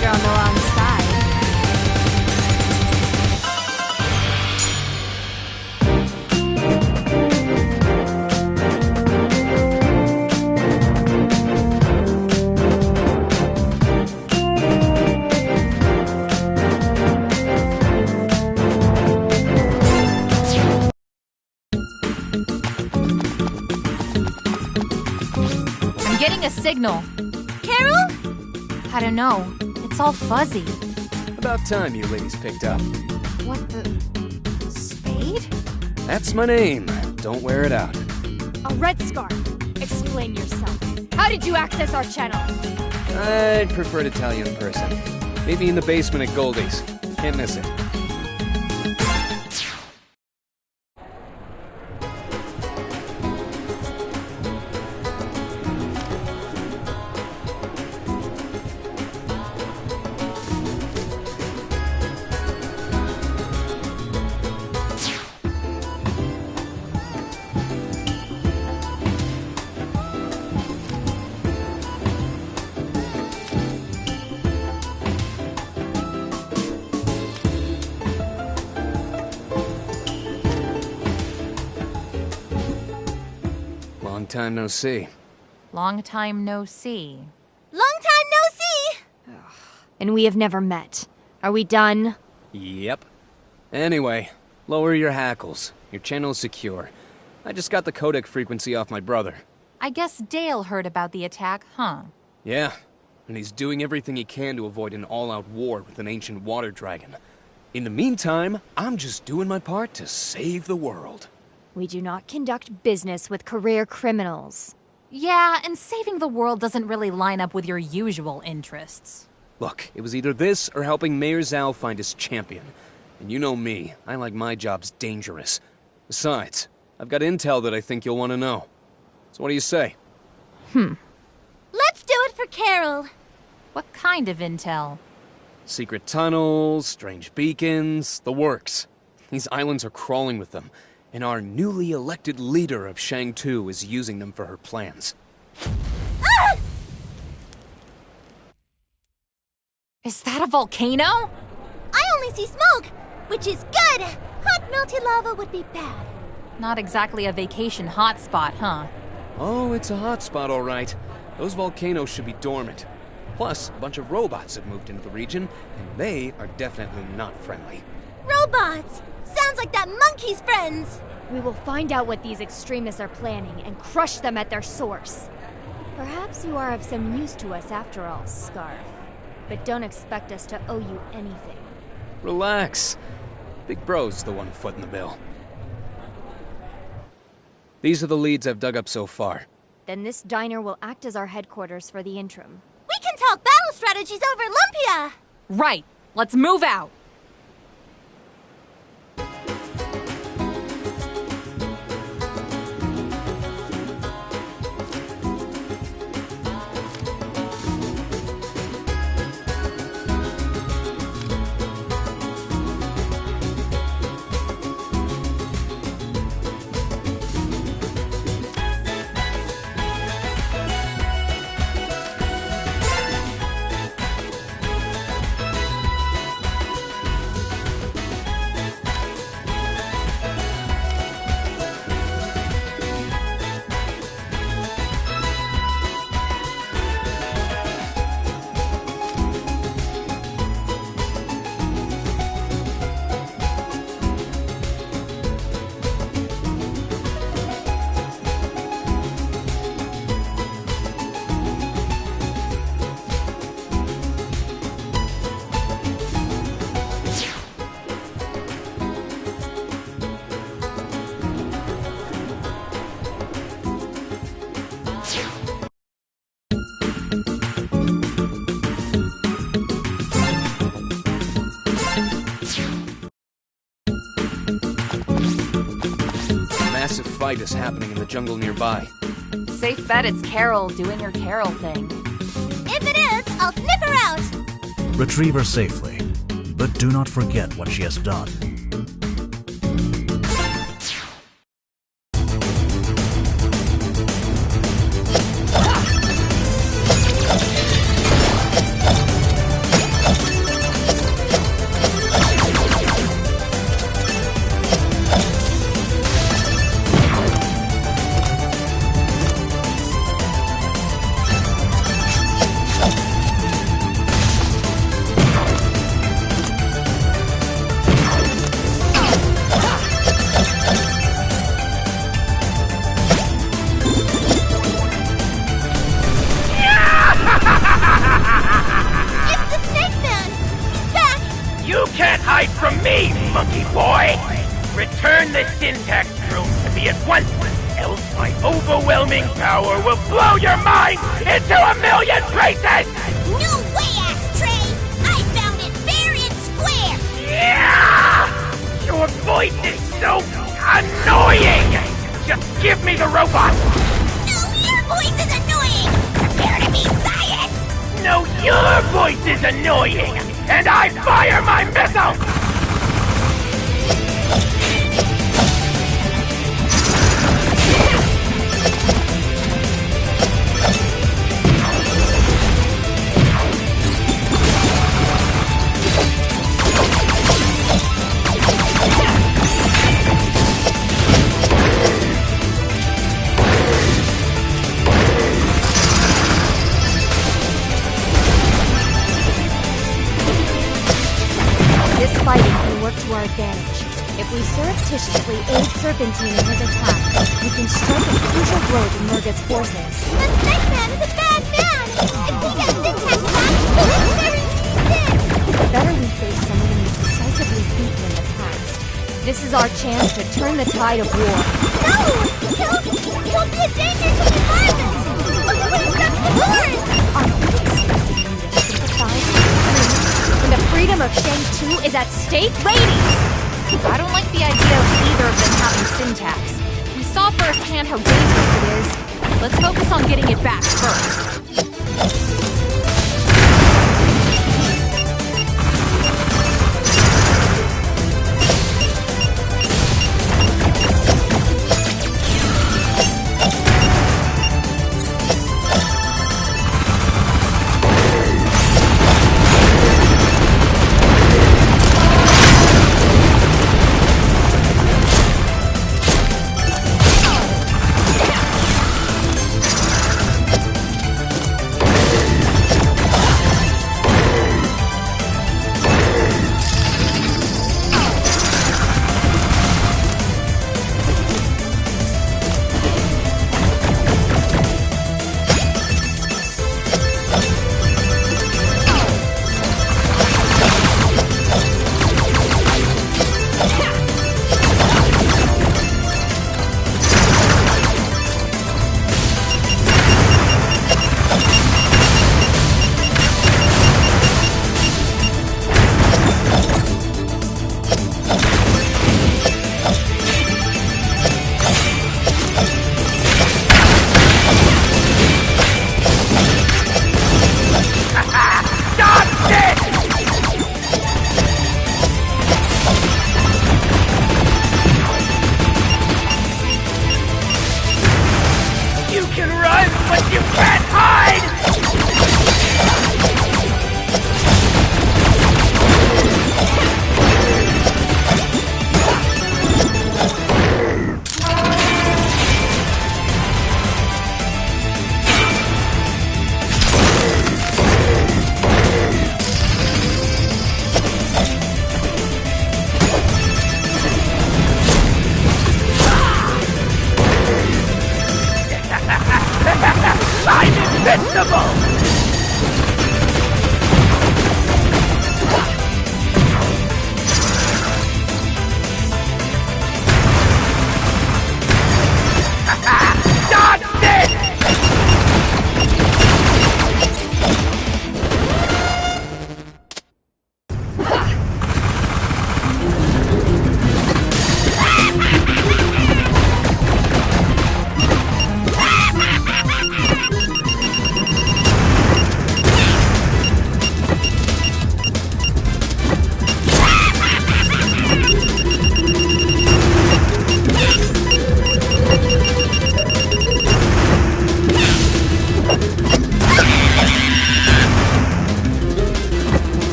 You're on the wrong side. I'm getting a signal. Carol? I don't know. It's all fuzzy. About time you ladies picked up. What the... Spade? That's my name. Don't wear it out. A red scarf. Explain yourself. How did you access our channel? I'd prefer to tell you in person. Maybe in the basement at Goldie's. Can't miss it. Long time no see. Long time no see. Long time no see! And we have never met. Are we done? Yep. Anyway, lower your hackles. Your channel's secure. I just got the codec frequency off my brother. I guess Dale heard about the attack, huh? Yeah, and he's doing everything he can to avoid an all-out war with an ancient water dragon. In the meantime, I'm just doing my part to save the world. We do not conduct business with career criminals. Yeah, and saving the world doesn't really line up with your usual interests. Look, it was either this or helping Mayor Zhao find his champion. And you know me, I like my jobs dangerous. Besides, I've got intel that I think you'll want to know. So what do you say? Let's do it for Carol. What kind of intel? Secret tunnels, strange beacons, the works. These islands are crawling with them, and our newly elected leader of Shang-Tu is using them for her plans. Ah! Is that a volcano? I only see smoke, which is good. Hot melty lava would be bad. Not exactly a vacation hotspot, huh? Oh, it's a hotspot, all right. Those volcanoes should be dormant. Plus, a bunch of robots have moved into the region, and they are definitely not friendly. Robots! Sounds like that monkey's friends! We will find out what these extremists are planning and crush them at their source. Perhaps you are of some use to us after all, Scarf. But don't expect us to owe you anything. Relax. Big Bro's the one footing the bill. These are the leads I've dug up so far. Then this diner will act as our headquarters for the interim. We can talk battle strategies over Lumpia! Right. Let's move out. Massive fight is happening in the jungle nearby. Safe bet it's Carol doing her Carol thing. If it is, I'll sniff her out! Retrieve her safely, but do not forget what she has done. hide from me, monkey boy! Return the syntax room to me at once, else my overwhelming power will blow your mind into a million pieces! No way, Ashtray! I found it fair and square! Yeah! Your voice is so annoying! Just give me the robot! No, your voice is annoying! Prepare to be science! No, your voice is annoying! And I fire my missile! Fighting can work to our advantage. If we surreptitiously aid Serpentine in his attack, we can strike a crucial blow to Murga's forces. But Snakeman is a bad man! If he gets syntax back, he'll very sick! Better we face someone we've decisively beaten in the past. This is our chance to turn the tide of war. No! He'll be a danger to the environment! Look at what he's done to the birds! Are you expecting me to sympathize with you? When the freedom of Shang-Tu is at stake? Ladies! I don't like the idea of either of them having syntax. We saw firsthand how dangerous it is. Let's focus on getting it back first.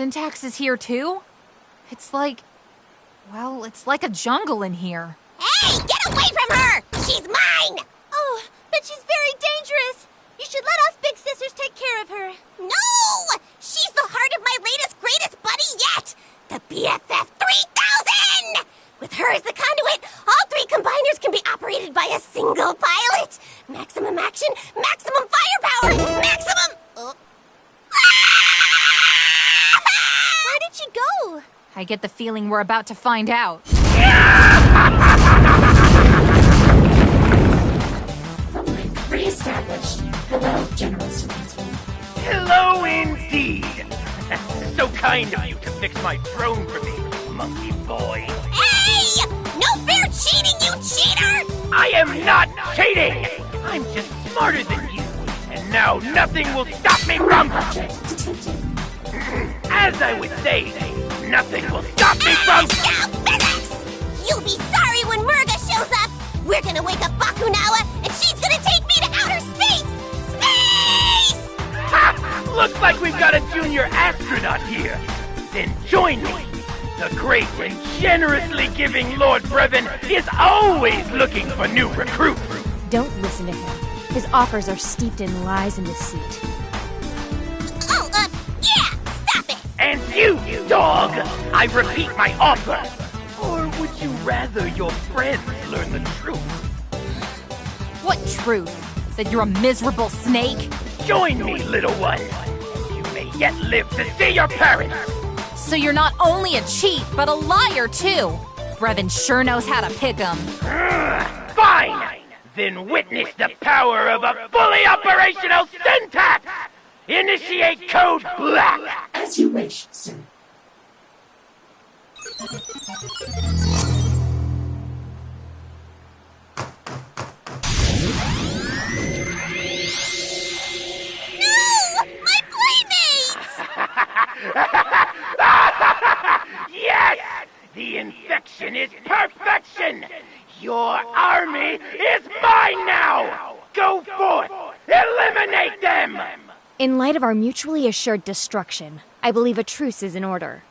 Syntax is here too? It's like... well, it's like a jungle in here. Hey, get away from her! She's mine! Oh, but she's very dangerous. You should let us big sisters take care of her. No! She's the heart of my latest, greatest buddy yet! The BFF 3000! With her as the conduit, all 3 combiners can be operated by a single pilot. Maximum action, maximum firepower, maximum... Where did she go? I get the feeling we're about to find out. Re-established. Hello, General Sweet. Hello indeed. So kind of you to fix my throne for me, monkey boy. Hey! No fair cheating, you cheater! I am not cheating! I'm just smarter than you. And now nothing will stop me from... As I would say, nothing will stop me from... Physics! You'll be sorry when Murga shows up! We're gonna wake up Bakunawa, and she's gonna take me to outer space! Space! Ha! Looks like we've got a junior astronaut here. Then join me. The great and generously giving Lord Brevin is always looking for new recruits. Don't listen to him. His offers are steeped in lies and deceit. Oh, yeah! Stop it! And you, dog! I repeat my offer. Or would you rather your friends learn the truth? What truth? That you're a miserable snake? Join me, little one. You may yet live to see your parents. So you're not only a cheat, but a liar, too. Brevin sure knows how to pick 'em. Fine! Then witness the power of a fully operational syntax! Initiate code black! As you wish, sir. Yes! The infection is perfection! Your army is mine now! Go forth! Eliminate them! In light of our mutually assured destruction, I believe a truce is in order.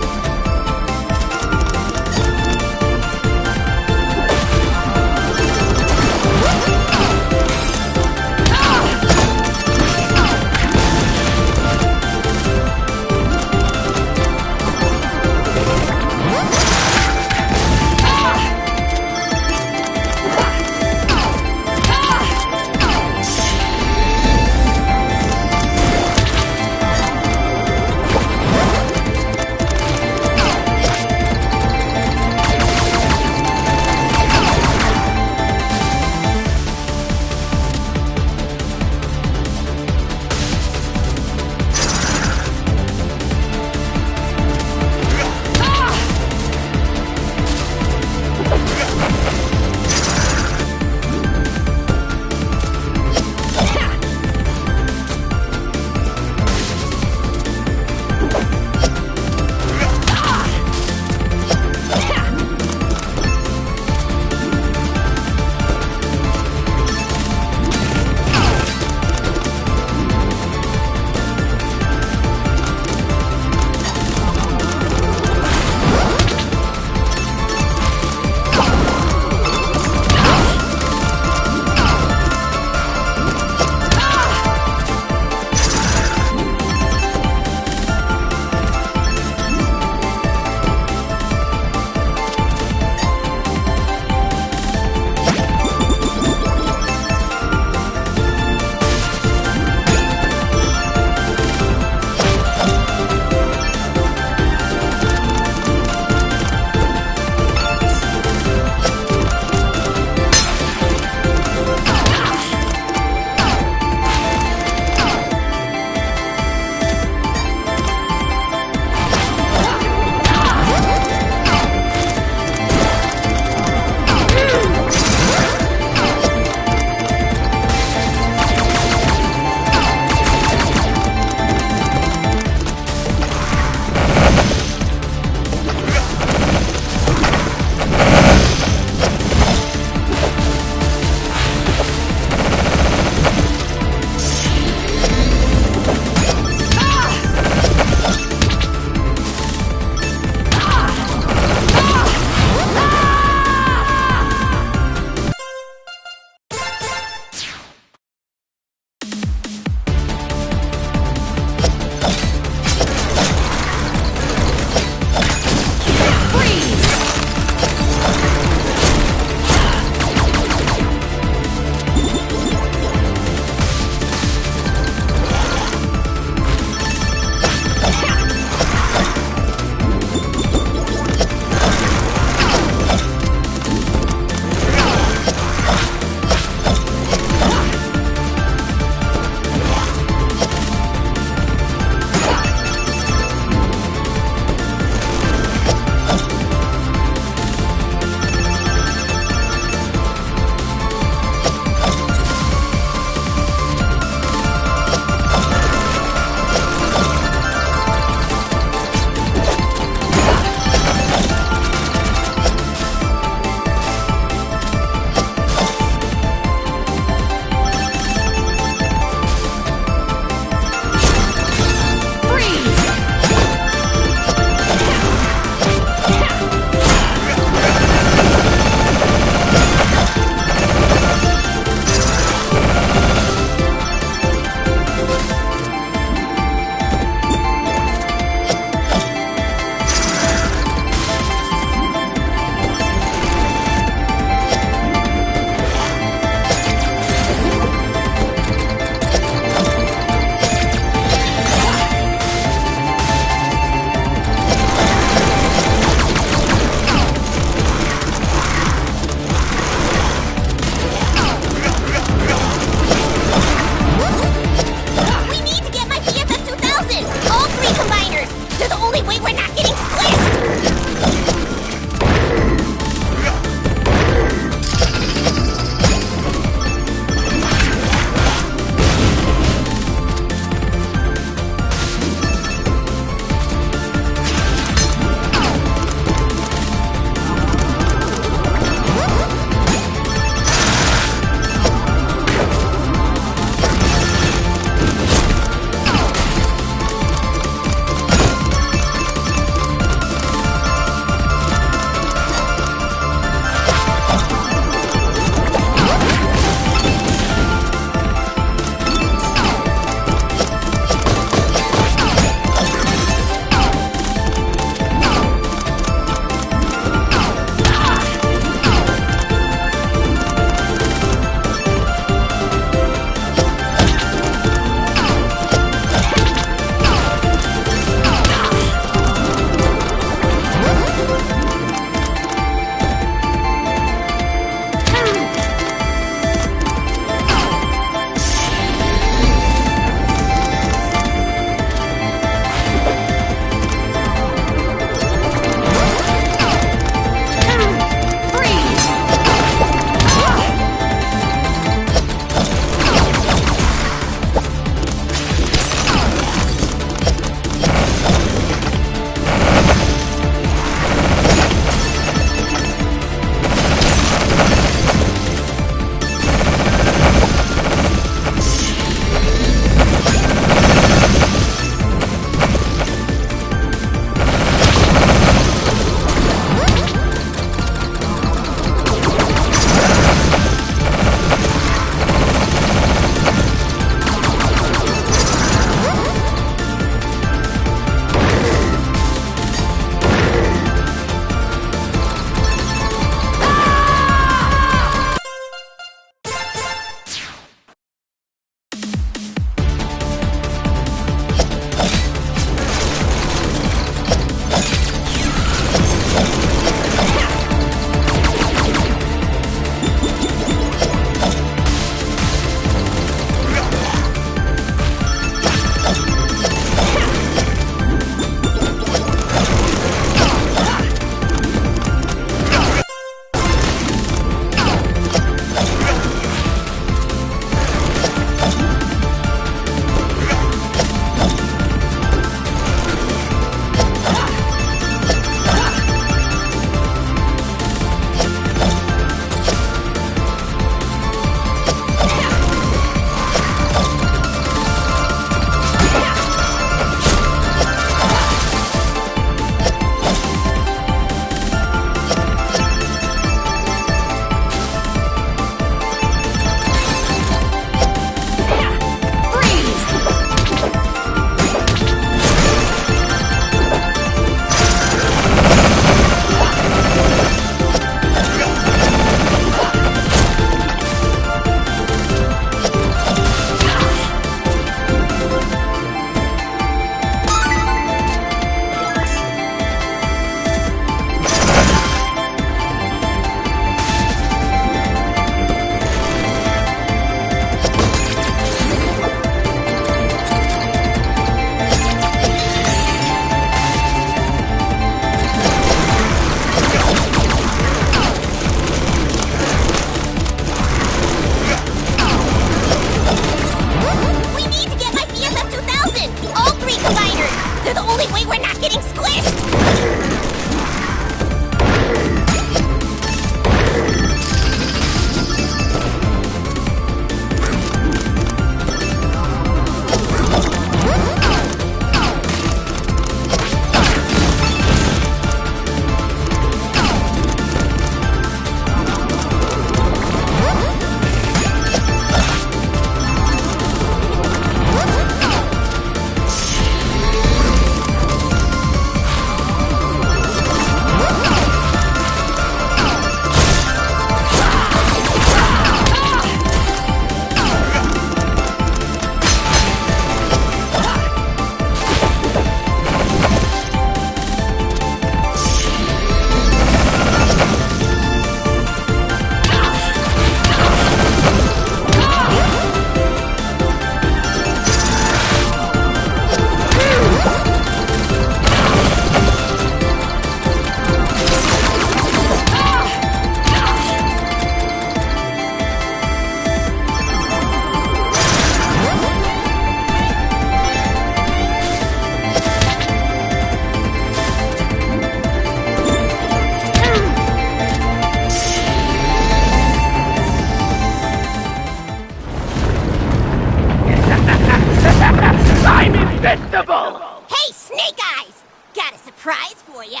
surprise for ya.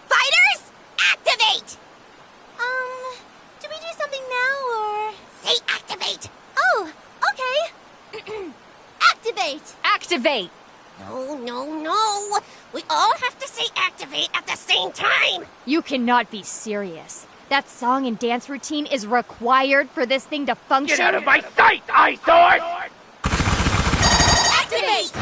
Fighters, activate! Do we do something now, or...? Say activate! Oh, okay. Activate! Activate! No. We all have to say activate at the same time. You cannot be serious. That song and dance routine is required for this thing to function? Get out of my sight, eyesore! Activate!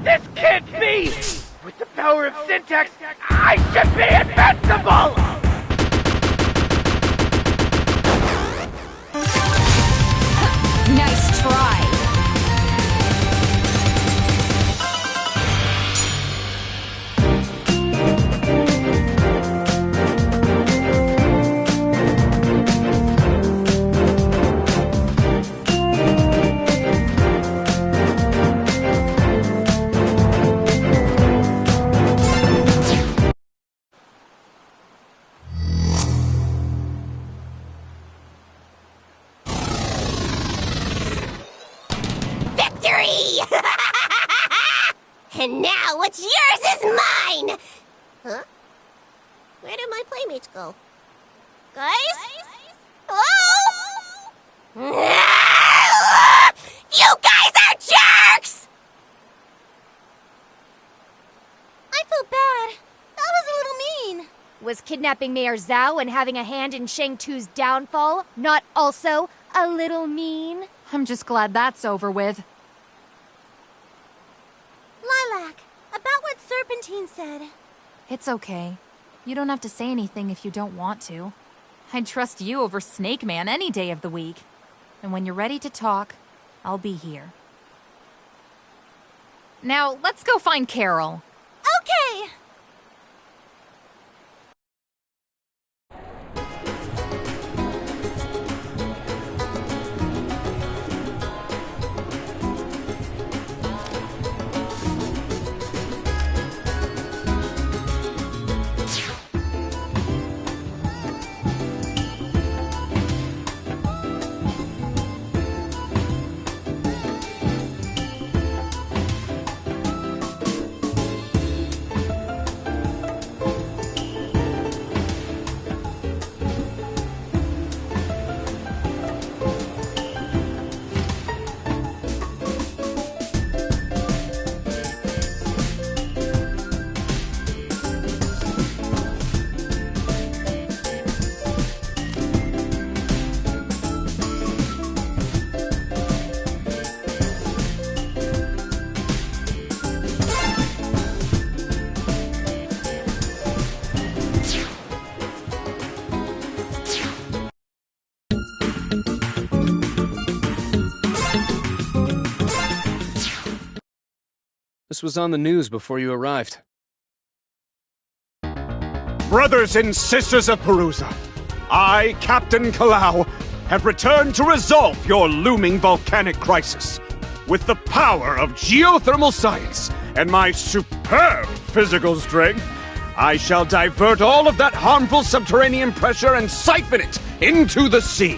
This can't be! With the power of syntax, I should be invincible! Nice try. And now what's yours is mine! Huh? Where did my playmates go? Guys? Hello? You guys are jerks! I feel bad. That was a little mean. Was kidnapping Mayor Zhao and having a hand in Shang Tu's downfall not also a little mean? I'm just glad that's over with. Lilac, about what Serpentine said. It's okay. You don't have to say anything if you don't want to. I'd trust you over Snake Man any day of the week. And when you're ready to talk, I'll be here. Now, let's go find Carol. Okay! This was on the news before you arrived. Brothers and sisters of Perusa, I, Captain Kalau, have returned to resolve your looming volcanic crisis. With the power of geothermal science and my superb physical strength, I shall divert all of that harmful subterranean pressure and siphon it into the sea,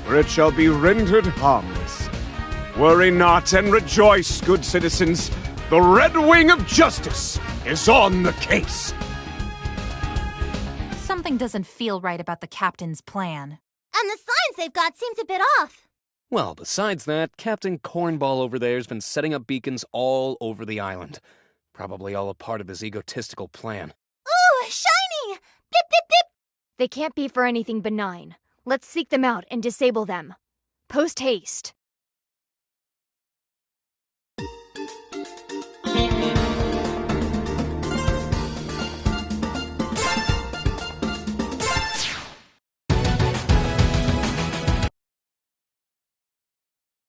where it shall be rendered harmless. Worry not and rejoice, good citizens. The Red Wing of Justice is on the case. Something doesn't feel right about the captain's plan. And the signs they've got seems a bit off. Well, besides that, Captain Cornball over there's been setting up beacons all over the island. Probably all a part of his egotistical plan. Ooh, shiny! Blip, blip, blip! They can't be for anything benign. Let's seek them out and disable them. Post haste.